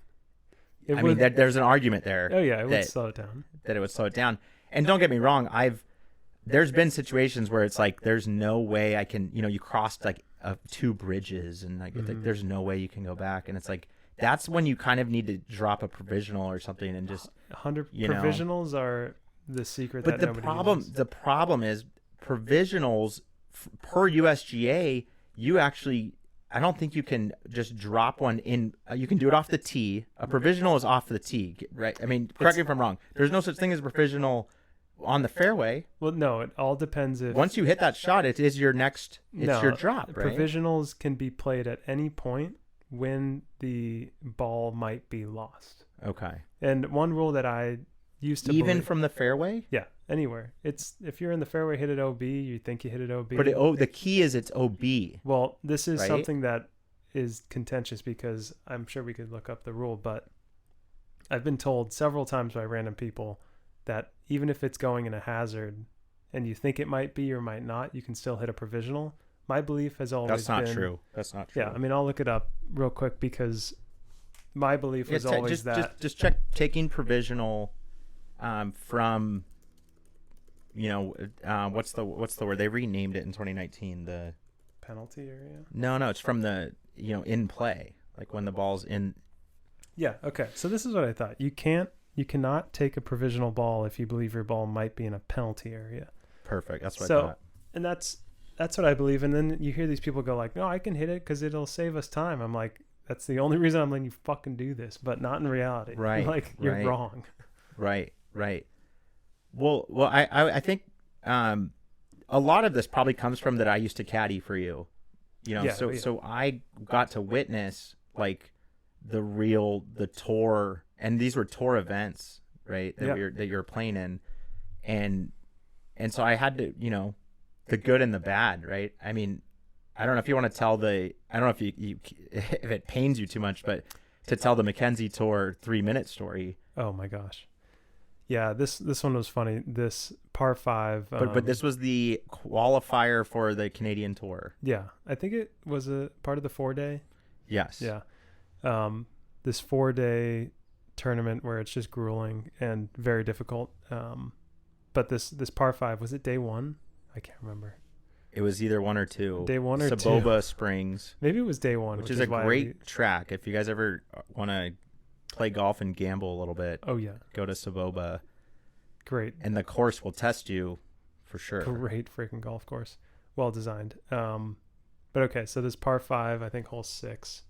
There's an argument there. Oh yeah, it would slow it down. That it would slow it down. And don't get me wrong, there's been situations where it's like there's no way I can, you crossed like 2 bridges and like, it's like there's no way you can go back, and it's like that's when you kind of need to drop a provisional or something and just 100 provisionals are the secret. But that the problem is provisionals per USGA. You actually, I don't think you can just drop one in. You can do it off the tee. A provisional is off the tee, right? I mean, correct me if I'm wrong. There's no such thing as a provisional on the fairway. Well, no, it all depends if once you hit that shot, it is your next. It's your drop, right? Provisionals can be played at any point when the ball might be lost. Okay. And one rule that I used to even believe, from the fairway. Yeah, anywhere. It's if you're in the fairway, hit it OB. You think you hit it OB. But the key is it's OB. Well, this is right? something that is contentious because I'm sure we could look up the rule, but I've been told several times by random people that even if it's going in a hazard and you think it might be or might not, you can still hit a provisional. My belief has always That's not been, true. That's not true. Yeah, I mean, I'll look it up real quick because my belief was always just check taking provisional from what's the word, they renamed it in 2019, the penalty area. No, it's from the in play, like when the ball's in. Yeah, okay, so this is what I thought. You cannot take a provisional ball if you believe your ball might be in a penalty area. Perfect. That's what I thought. And that's what I believe. And then you hear these people go like, no, I can hit it because it'll save us time. I'm like, that's the only reason I'm letting you fucking do this, but not in reality. Right. Like, you're wrong. Right. Well, I think a lot of this probably comes from that I used to caddy for you. So I got to witness like the tour, and these were tour events, right? That you're playing in. And so I had to, the good and the bad, right? I mean, I don't know if you want to tell I don't know if you if it pains you too much, but to tell the Mackenzie Tour 3-minute story. Oh my gosh. Yeah, this one was funny. This par 5. But this was the qualifier for the Canadian Tour. Yeah, I think it was a part of the 4-day. Yes. Yeah. This 4-day tournament where it's just grueling and very difficult. But this par 5, was it day 1? I can't remember. It was either 1 or 2. Day 1 or 2. Saboba Springs. Maybe it was day 1, which is a great track. If you guys ever want to play golf and gamble a little bit, oh yeah, go to Saboba. Great. And the course will test you for sure. Great freaking golf course. Well designed. But okay, so this par 5, I think hole 6.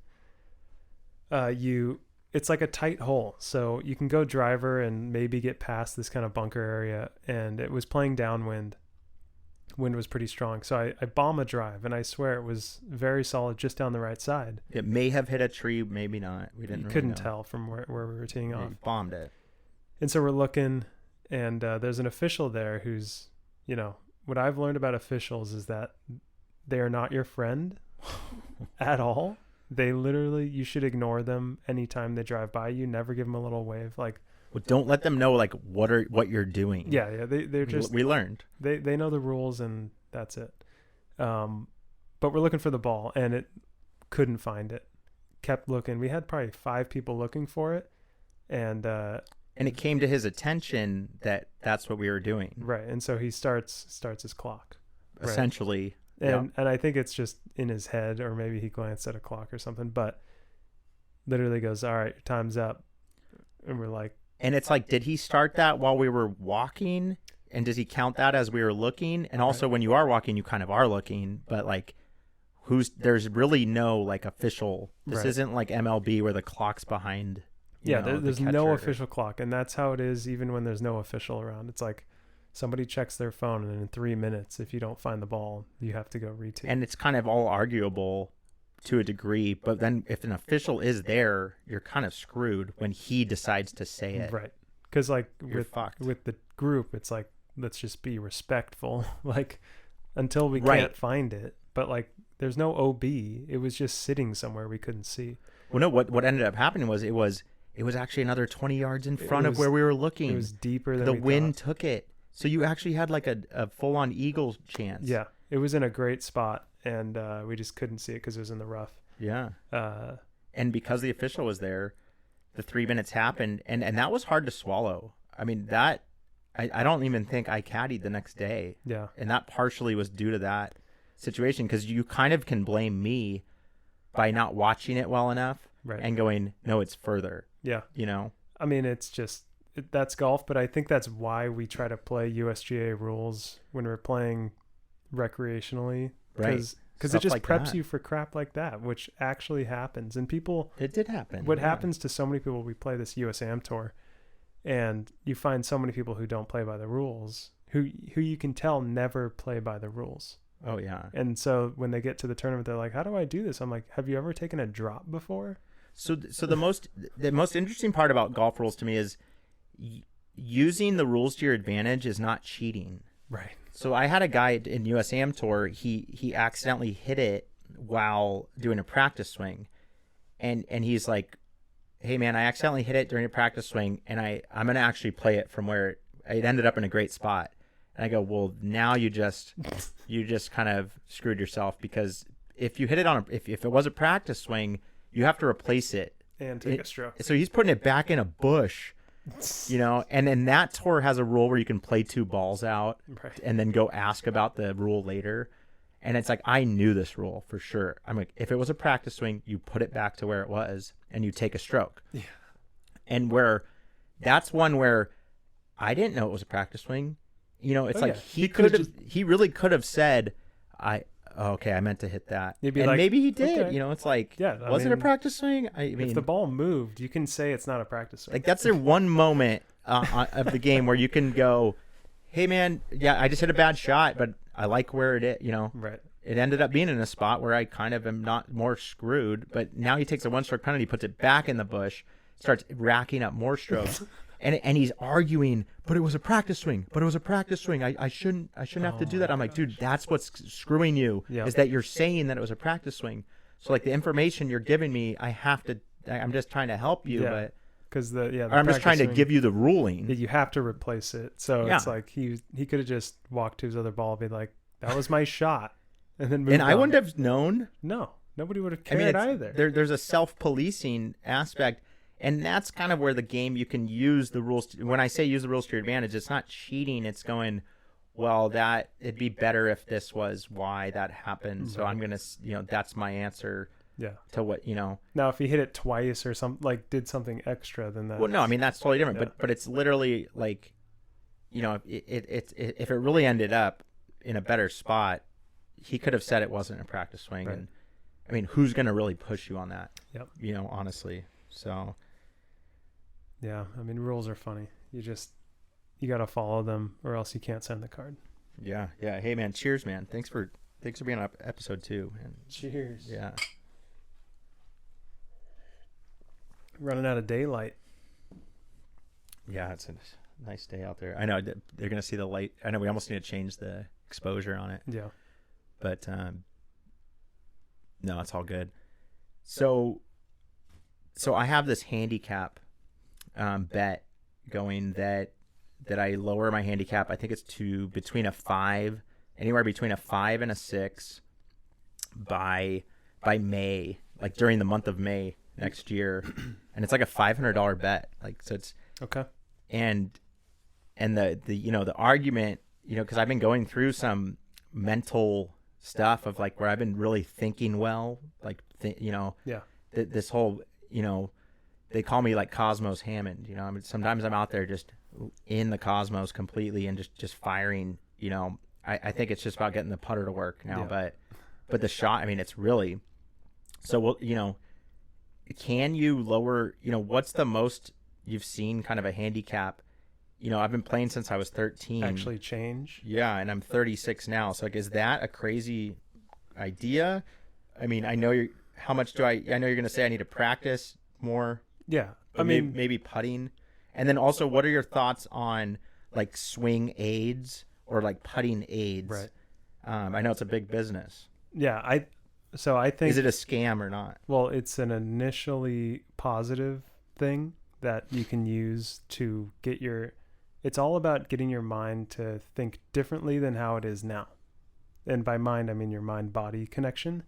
It's like a tight hole, so you can go driver and maybe get past this kind of bunker area, and it was playing downwind. Wind was pretty strong, so I bomb a drive, and I swear it was very solid just down the right side. It may have hit a tree, maybe not. We didn't. Couldn't tell from where we were teeing off. You bombed it. And so we're looking, and there's an official there who's, what I've learned about officials is that they are not your friend at all. They literally, you should ignore them anytime they drive by you. Never give them a little wave. Like, well, don't let them know like what you're doing. Yeah. They're just. We learned. They know the rules, and that's it. But we're looking for the ball, and it couldn't find it. Kept looking. We had probably 5 people looking for it, and it came to his attention that that's what we were doing. Right, and so he starts his clock. Essentially. Right? And I think it's just in his head, or maybe he glanced at a clock or something, but literally goes, all right, your time's up. And we're like... And it's like, did he start that while we were walking? And does he count that as we were looking? And also when you are walking, you kind of are looking, but like, there's really no like official... This isn't like MLB where the clock's behind... there's no official clock, and that's how it is even when there's no official around. It's like somebody checks their phone, and in 3 minutes, if you don't find the ball, you have to go retee. And it's kind of all arguable to a degree, but then if an official is there, you're kind of screwed when he decides to say it. Right. Because like fucked. With the group, it's like, let's just be respectful, like until we can't find it. But like, there's no OB. It was just sitting somewhere we couldn't see. Well, no, what ended up happening was it was actually another 20 yards in front of where we were looking. It was deeper than the we wind thought. took it. So you actually had like a full-on eagle chance. Yeah, it was in a great spot, and we just couldn't see it because it was in the rough. Yeah. And because the official was there, the 3 minutes happened, and that was hard to swallow. I mean, that I don't even think I caddied the next day. Yeah. And that partially was due to that situation, because you kind of can blame me by not watching it well enough and going, no, it's further. Yeah. I mean, it's just... that's golf, but I think that's why we try to play USGA rules when we're playing recreationally, because it just like preps that. you for crap like that, which actually happens. And people, it did happen. What happens to so many people? We play this USAM tour, and you find so many people who don't play by the rules, who you can tell never play by the rules. Oh yeah. And so when they get to the tournament, they're like, "How do I do this?" I'm like, "Have you ever taken a drop before?" So the most interesting part about golf rules to me is using the rules to your advantage is not cheating. Right. So I had a guy in USAM Tour, he accidentally hit it while doing a practice swing. And he's like, "Hey man, I accidentally hit it during a practice swing, and I'm going to actually play it from where it ended up in a great spot." And I go, well, now you just kind of screwed yourself, because if you hit it on if it was a practice swing, you have to replace it and take a stroke. So he's putting it back in a bush, and then that tour has a rule where you can play 2 balls out, right, and then go ask about the rule later. And it's like, I knew this rule for sure. I'm like, if it was a practice swing, you put it back to where it was and you take a stroke. Yeah. And that's one where I didn't know it was a practice swing. It's like he really could have said, okay, I meant to hit that. And maybe he did. Okay. It's like, was it a practice swing? I mean, if the ball moved, you can say it's not a practice swing. Like, that's their one moment of the game where you can go, hey man, I just hit a bad shot, but I like where it is, Right. It ended up being in a spot where I kind of am not more screwed, but now he takes a 1-stroke penalty, puts it back in the bush, starts racking up more strokes. And he's arguing, but it was a practice swing. I shouldn't have to do that. I'm like, dude, that's what's screwing you, is that you're saying that it was a practice swing. So like, the information you're giving me, I'm just trying to help you, but because I'm just trying to give you the ruling. You have to replace it. So it's like he could have just walked to his other ball and be like, that was my shot, and then moved on. I wouldn't have known. No, nobody would have cared either. There's a self-policing aspect. And that's kind of where the game, you can use the rules. When I say use the rules to your advantage, it's not cheating. It's going, well, it'd be better if this was why that happened. So I'm going to, that's my answer to what, Now, if he hit it twice or did something extra, then that. Well, no, I mean, that's totally different. But it's literally like, if it really ended up in a better spot, he could have said it wasn't a practice swing. Right. And I mean, who's going to really push you on that? Yep. Honestly. So. Yeah, I mean, rules are funny. You got to follow them, or else you can't send the card. Yeah. Hey, man, cheers, man. Thanks for being on episode 2. And cheers. Yeah. Running out of daylight. Yeah, it's a nice day out there. I know they're gonna see the light. I know we almost need to change the exposure on it. Yeah. But no, it's all good. So I have this handicap bet going that I lower my handicap. I think it's to anywhere between a 5 and a 6 by May, like during the month of May next year. And it's like a $500 bet. Like, so it's okay. And the argument, because I've been going through some mental stuff of like where I've been really thinking well, like, this whole, they call me like Cosmos Hammond, I mean, sometimes I'm out there just in the cosmos completely and just firing, I think it's just about getting the putter to work now, but the shot, I mean, it's really, so, well, can you lower, what's the most you've seen kind of a handicap? I've been playing since I was 13. Actually change? Yeah, and I'm 36 now. So like, is that a crazy idea? I mean, I know I know you're going to say I need to practice more. Yeah. I mean, maybe putting. And then also, what are your thoughts on like swing aids or like putting aids? Right. I know it's a big business. Yeah. I think. Is it a scam or not? Well, it's an initially positive thing that you can use to get it's all about getting your mind to think differently than how it is now. And by mind, I mean your mind-body connection.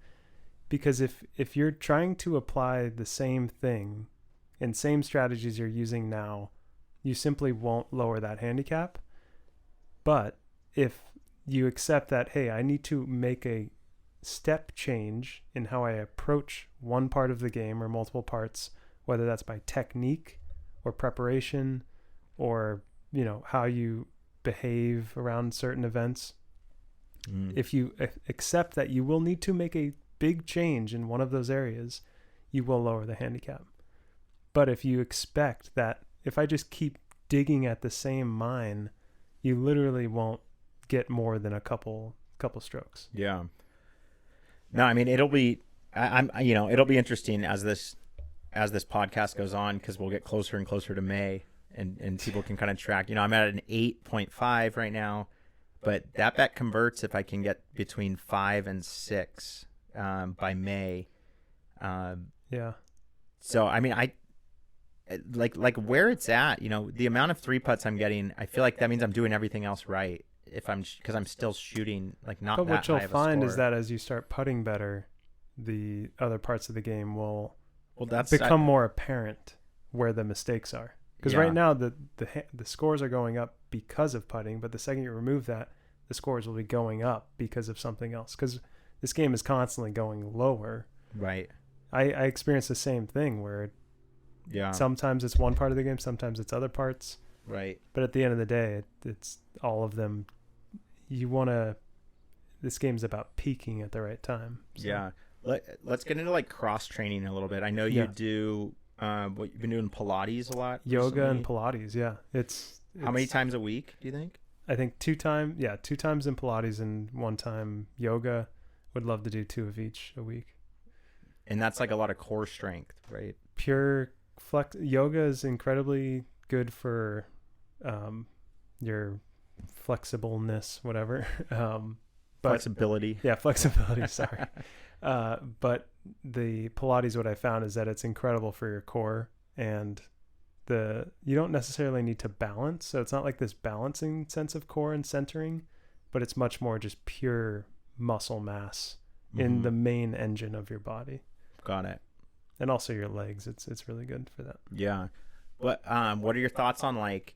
Because if you're trying to apply the same thing and same strategies you're using now, you simply won't lower that handicap. But if you accept that, hey, I need to make a step change in how I approach one part of the game or multiple parts, whether that's by technique or preparation or, how you behave around certain events. If you accept that you will need to make a big change in one of those areas, you will lower the handicap. But if you expect that if I just keep digging at the same mine, you literally won't get more than a couple strokes. Yeah. No, I mean, it'll be interesting as this podcast goes on, because we'll get closer and closer to May, and people can kind of track. I'm at an 8.5 right now, but that bet converts if I can get between 5 and 6 by May. Yeah. So I mean, I like where it's at. The amount of 3 putts I'm getting, I feel like that means I'm doing everything else right. because I'm still shooting like not But that what you'll high of a find is score. that as you start putting better, the other parts of the game will Well, that's become more apparent where the mistakes are. Because right now the scores are going up because of putting, but the second you remove that, the scores will be going up because of something else. Because this game is constantly going lower. right. I experience the same thing where Yeah. sometimes it's one part of the game, sometimes it's other parts. Right. But at the end of the day, it's all of them. This game's about peaking at the right time. So. Yeah. Let's get into like cross training a little bit. I know you do what you've been doing Pilates a lot. Yoga recently. and Pilates, yeah. It's How many times a week do you think? I think 2 times in Pilates and 1 time yoga. Would love to do 2 of each a week. And that's like a lot of core strength, right? Pure yoga is incredibly good for your flexibleness, whatever. Flexibility. Yeah, flexibility, sorry. But the Pilates, what I found is that it's incredible for your core, and you don't necessarily need to balance. So it's not like this balancing sense of core and centering, but it's much more just pure muscle mass in the main engine of your body. Got it. And also your legs. It's really good for that. Yeah. What are your thoughts on like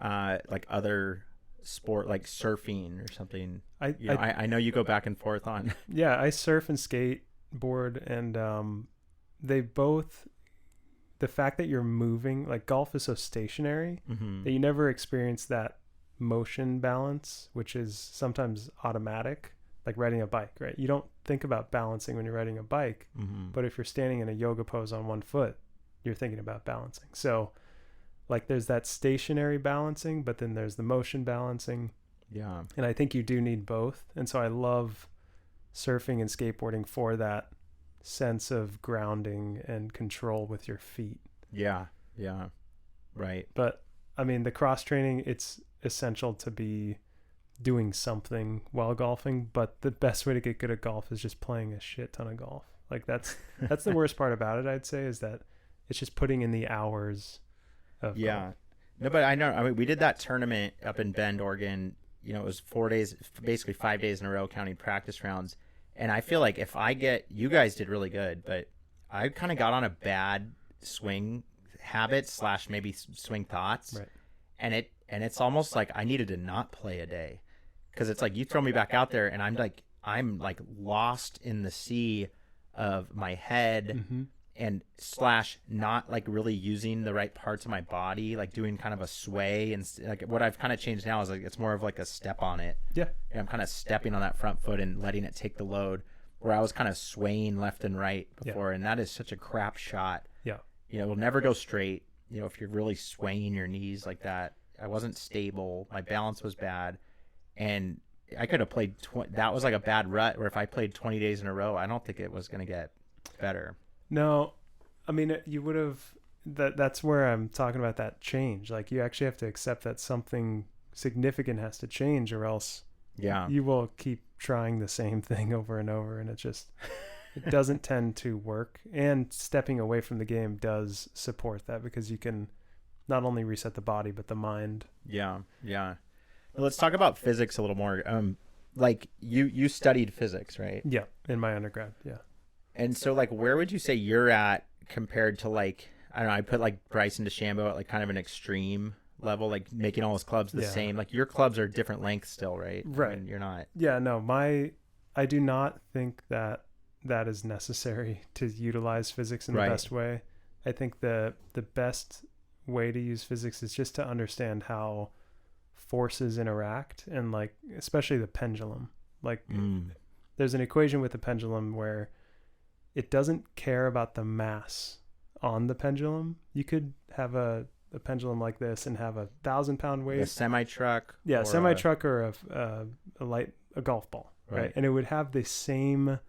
other sport like surfing or something? I know you go back and forth on. Yeah, I surf and skateboard, and they both, the fact that you're moving, like golf is so stationary that you never experience that motion balance, which is sometimes automatic, like riding a bike, right? You don't think about balancing when you're riding a bike, but if you're standing in a yoga pose on one foot, you're thinking about balancing. So like there's that stationary balancing, but then there's the motion balancing. Yeah. And I think you do need both. And so I love surfing and skateboarding for that sense of grounding and control with your feet. Yeah. Yeah. Right. But I mean, the cross training, it's essential to be doing something while golfing, but the best way to get good at golf is just playing a shit ton of golf. Like that's the worst part about it, I'd say, is that it's just putting in the hours of golf. No, but I know, I mean, we did that tournament up in Bend, Oregon. You know, it was 4 days, basically 5 days in a row, counting practice rounds. And I feel like you guys did really good, but I kind of got on a bad swing habit / maybe swing thoughts. Right. And it's almost like I needed to not play a day, because it's like you throw me back out there and I'm like lost in the sea of my head and / not like really using the right parts of my body, like doing kind of a sway, and like what I've kind of changed now is like it's more of like a step on it. Yeah. And I'm kind of stepping on that front foot and letting it take the load, where I was kind of swaying left and right before, and that is such a crap shot. Yeah. You know, it'll never go straight. You know, if you're really swaying your knees like that. I wasn't stable. My balance was bad, and I could have played. That was like a bad rut. Where if I played 20 days in a row, I don't think it was going to get better. No, I mean you would have. That's where I'm talking about that change. Like you actually have to accept that something significant has to change, or else you will keep trying the same thing over and over, and it doesn't tend to work. And stepping away from the game does support that, because you can not only reset the body but the mind. Yeah. Well, let's talk about physics a little more. Like you studied physics, right? Yeah, in my undergrad. Yeah. And so like where would you say you're at compared to, like, I don't know, I put like Bryson DeChambeau at like kind of an extreme level, like making all his clubs the same. Like your clubs are different lengths still, right? Right. I mean, you're not. Yeah, no, I do not think that is necessary to utilize physics in the best way. I think the best way to use physics is just to understand how forces interact, and like especially the pendulum. Like there's an equation with the pendulum where it doesn't care about the mass on the pendulum. You could have a pendulum like this and have 1,000-pound weight, a semi-truck, semi-truck, or a golf ball, right? And it would have the same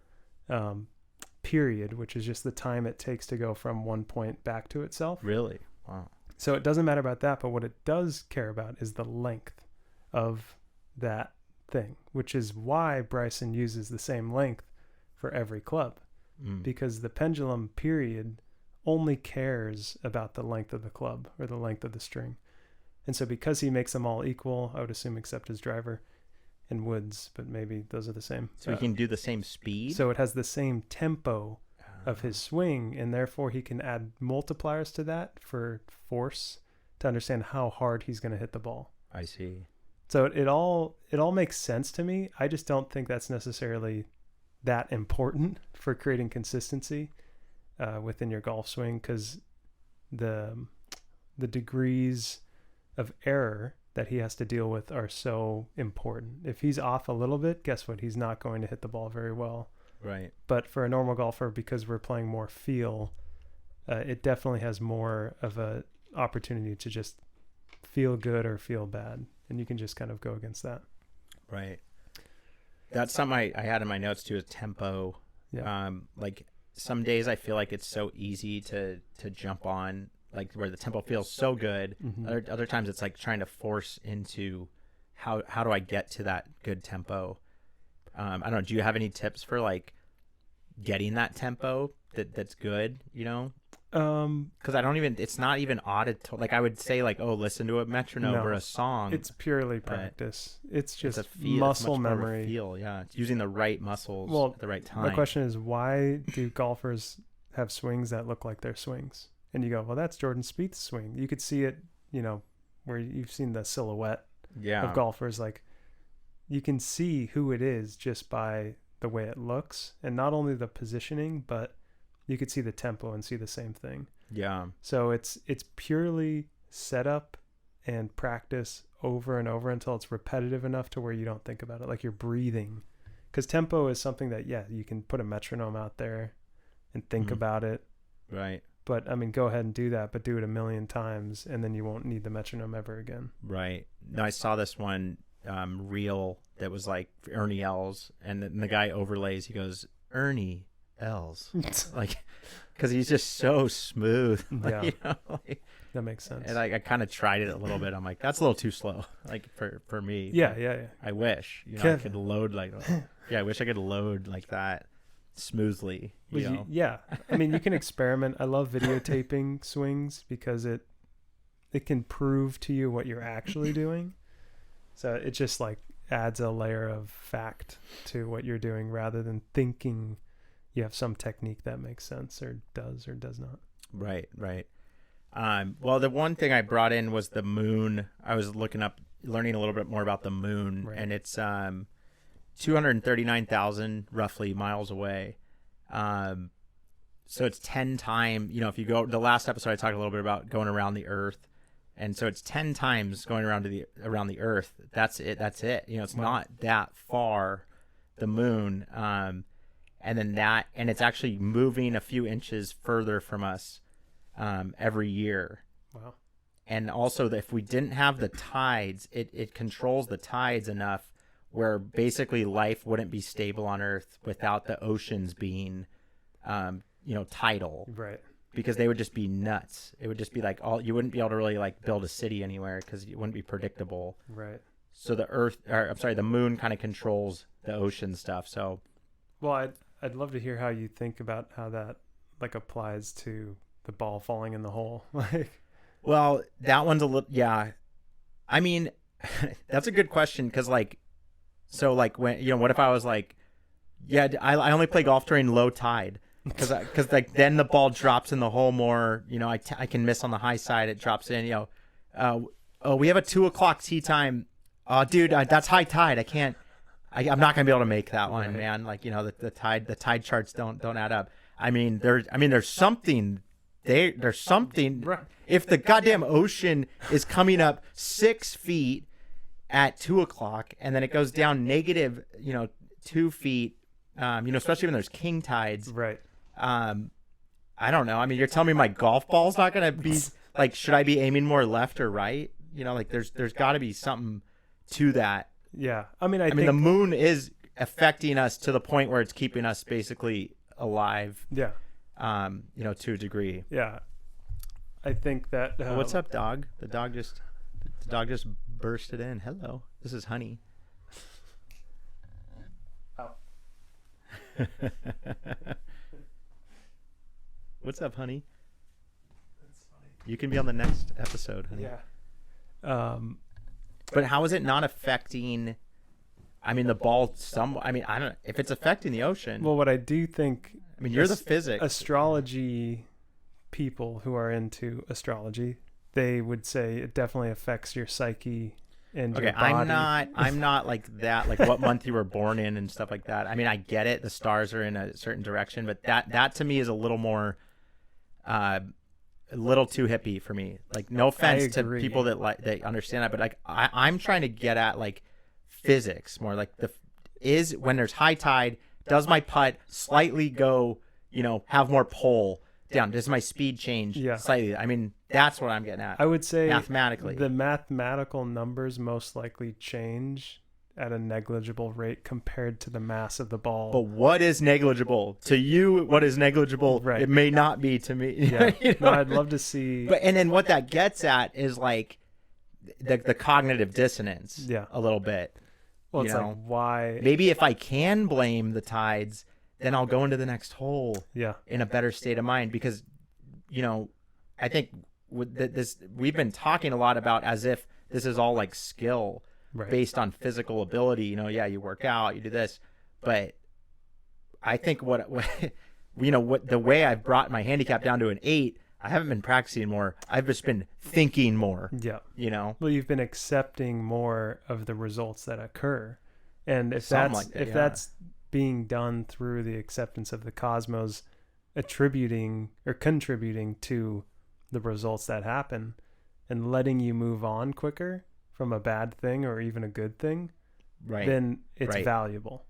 period, which is just the time it takes to go from one point back to itself. Really? Wow. So it doesn't matter about that, but what it does care about is the length of that thing, which is why Bryson uses the same length for every club, because the pendulum period only cares about the length of the club or the length of the string. And so because he makes them all equal, I would assume except his driver and Woods, but maybe those are the same. So he can do the same speed? So it has the same tempo of his swing, and therefore he can add multipliers to that for force to understand how hard he's going to hit the ball. I see. So it all makes sense to me. I just don't think that's necessarily that important for creating consistency within your golf swing, because the degrees of error that he has to deal with are so important. If he's off a little bit, guess what? He's not going to hit the ball very well. Right. But for a normal golfer, because we're playing more feel, it definitely has more of a opportunity to just feel good or feel bad. And you can just kind of go against that. Right. That's something I had in my notes too, is tempo. Yeah. Like some days I feel like it's so easy to jump on, like where the tempo feels so good. Mm-hmm. Other times it's like trying to force into how do I get to that good tempo? I don't know. Do you have any tips for like getting that tempo that's good, you know? Because it's not even auditory. Like I would say like, oh, listen to a metronome or a song. It's purely practice. It's just muscle memory. Feel, yeah. It's using the right muscles at the right time. My question is, why do golfers have swings that look like their swings? And you go, well, that's Jordan Spieth's swing. You could see it, you know, where you've seen the silhouette of golfers. Like you can see who it is just by the way it looks, and not only the positioning, but you could see the tempo and see the same thing. Yeah. So it's purely setup and practice over and over until it's repetitive enough to where you don't think about it, like you're breathing. Because tempo is something that, you can put a metronome out there and think about it. Right. But, I mean, go ahead and do that, but do it a million times, and then you won't need the metronome ever again. Right. No, I saw this one reel that was like Ernie Els, and the guy overlays, he goes, Ernie Els. Like, because he's just so smooth. Like, Yeah. you know, like, that makes sense. and I kind of tried it a little bit. I'm like, that's a little too slow, like for me. Yeah. I wish, I could load like, I wish I could load like that smoothly. Yeah. I mean, you can experiment. I love videotaping swings because it can prove to you what you're actually doing. So it just like adds a layer of fact to what you're doing rather than thinking you have some technique that makes sense or does not. Right. Well, the one thing I brought in was the moon. I was learning a little bit more about the moon, and it's 239,000 roughly miles away. So it's 10 times, if you go, the last episode I talked a little bit about going around the earth. And so it's 10 times going around the earth. That's it. It's not that far, the moon. And it's actually moving a few inches further from us every year. Wow. And also, if we didn't have the tides, it controls the tides enough where basically life wouldn't be stable on Earth without the oceans being, tidal. Right. Because they would just be nuts. It would just be like you wouldn't be able to really like build a city anywhere because it wouldn't be predictable. Right. So the moon kind of controls the ocean stuff. So, well, I'd love to hear how you think about how that like applies to the ball falling in the hole. Well, that one's a little, yeah. I mean, that's a good question because when what if I was like, I only play golf during low tide. Because then the ball drops in the hole more. I can miss on the high side. It drops in. We have a 2:00 tee time. Dude, that's high tide. I can't. I'm not gonna be able to make that one, man. Like the tide charts don't add up. There's something. There's something. If the goddamn ocean is coming up 6 feet at 2:00 and then it goes down negative, 2 feet. Especially when there's king tides. Right. I don't know. I mean, you're telling me my golf ball's not going to be like, should I be aiming more left or right? There's got to be something to that. Yeah. I think the moon is affecting us to the point where it's keeping us basically alive. Yeah. To a degree. Yeah. I think that. What's up, dog? The dog just bursted in. Hello. This is Honey. What's up, honey? That's funny. You can be on the next episode, honey. Yeah. But how is it not affecting? I mean, the ball. I mean, I don't. If it's affecting the ocean. Well, what I do think. I mean, you're the physics. Astrology people who are into astrology, they would say it definitely affects your psyche and your body. I'm not like that. Like what month you were born in and stuff like that. I mean, I get it. The stars are in a certain direction, but that to me is a little more. A little too hippie for me. Like, no offense to people that they understand that, but like I'm trying to get at like physics more. Like when there's high tide, does my putt slightly go, have more pull down? Does my speed change slightly? I mean, that's what I'm getting at. I would say mathematically, the mathematical numbers most likely change at a negligible rate compared to the mass of the ball. But what is negligible to you? What is negligible? Right. It may not be to me. Yeah. No, I'd love to see. But and then what that gets at is like the cognitive dissonance. Yeah. A little bit. Well, it's like why? Maybe if I can blame the tides, then I'll go into the next hole. Yeah. In a better state of mind, because, I think with this we've been talking a lot about as if this is all like skill. Right. Based on physical ability, you work out, you do this, but I think what the way I've brought my handicap down to an 8, I haven't been practicing more. I've just been thinking more. Yeah. Well, you've been accepting more of the results that occur, and if that's being done through the acceptance of the cosmos, attributing or contributing to the results that happen, and letting you move on quicker from a bad thing or even a good thing, right, then it's valuable.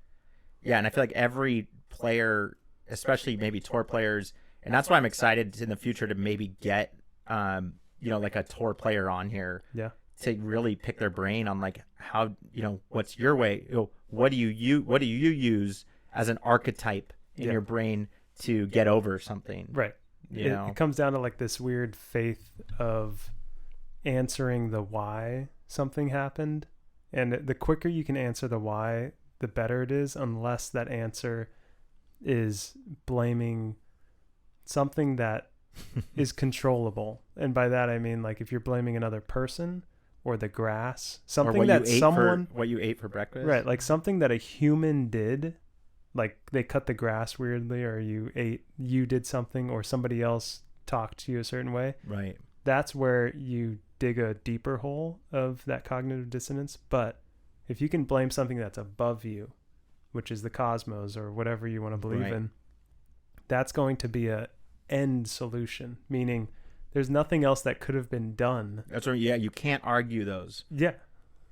Yeah, and I feel like every player, especially maybe tour players, and that's why I'm excited in the future to maybe get, like a tour player on here. Yeah. To really pick their brain on like how, what's your way? What do you use as an archetype in your brain to get over something? Right. It comes down to like this weird faith of answering the why something happened, and the quicker you can answer the why, the better it is, unless that answer is blaming something that is controllable. And by that I mean like if you're blaming another person or the grass, something that what you ate for breakfast, right? Like something that a human did, like they cut the grass weirdly, or you did something, or somebody else talked to you a certain way, right? That's where you dig a deeper hole of that cognitive dissonance. But if you can blame something that's above you, which is the cosmos or whatever you want to believe in, that's going to be a end solution, meaning there's nothing else that could have been done. That's right. Yeah, you can't argue those. Yeah.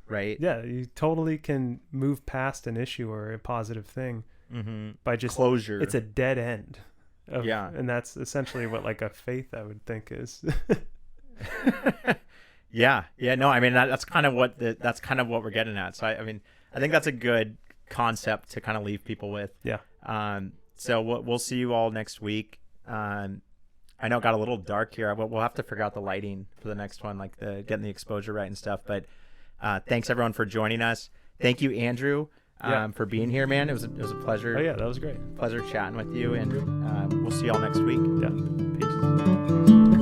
Right? Yeah, you totally can move past an issue or a positive thing by just closure. It's a dead end. And that's essentially what like a faith, I would think, is. Yeah. No, I mean that's kind of what we're getting at. So I think that's a good concept to kind of leave people with. Yeah. So we'll see you all next week. I know it got a little dark here. We'll have to figure out the lighting for the next one, like getting the exposure right and stuff. But thanks everyone for joining us. Thank you, Andrew, for being here, man. It was a pleasure. Oh yeah, that was great. Pleasure chatting with you, and we'll see y'all next week. Yeah. Peace.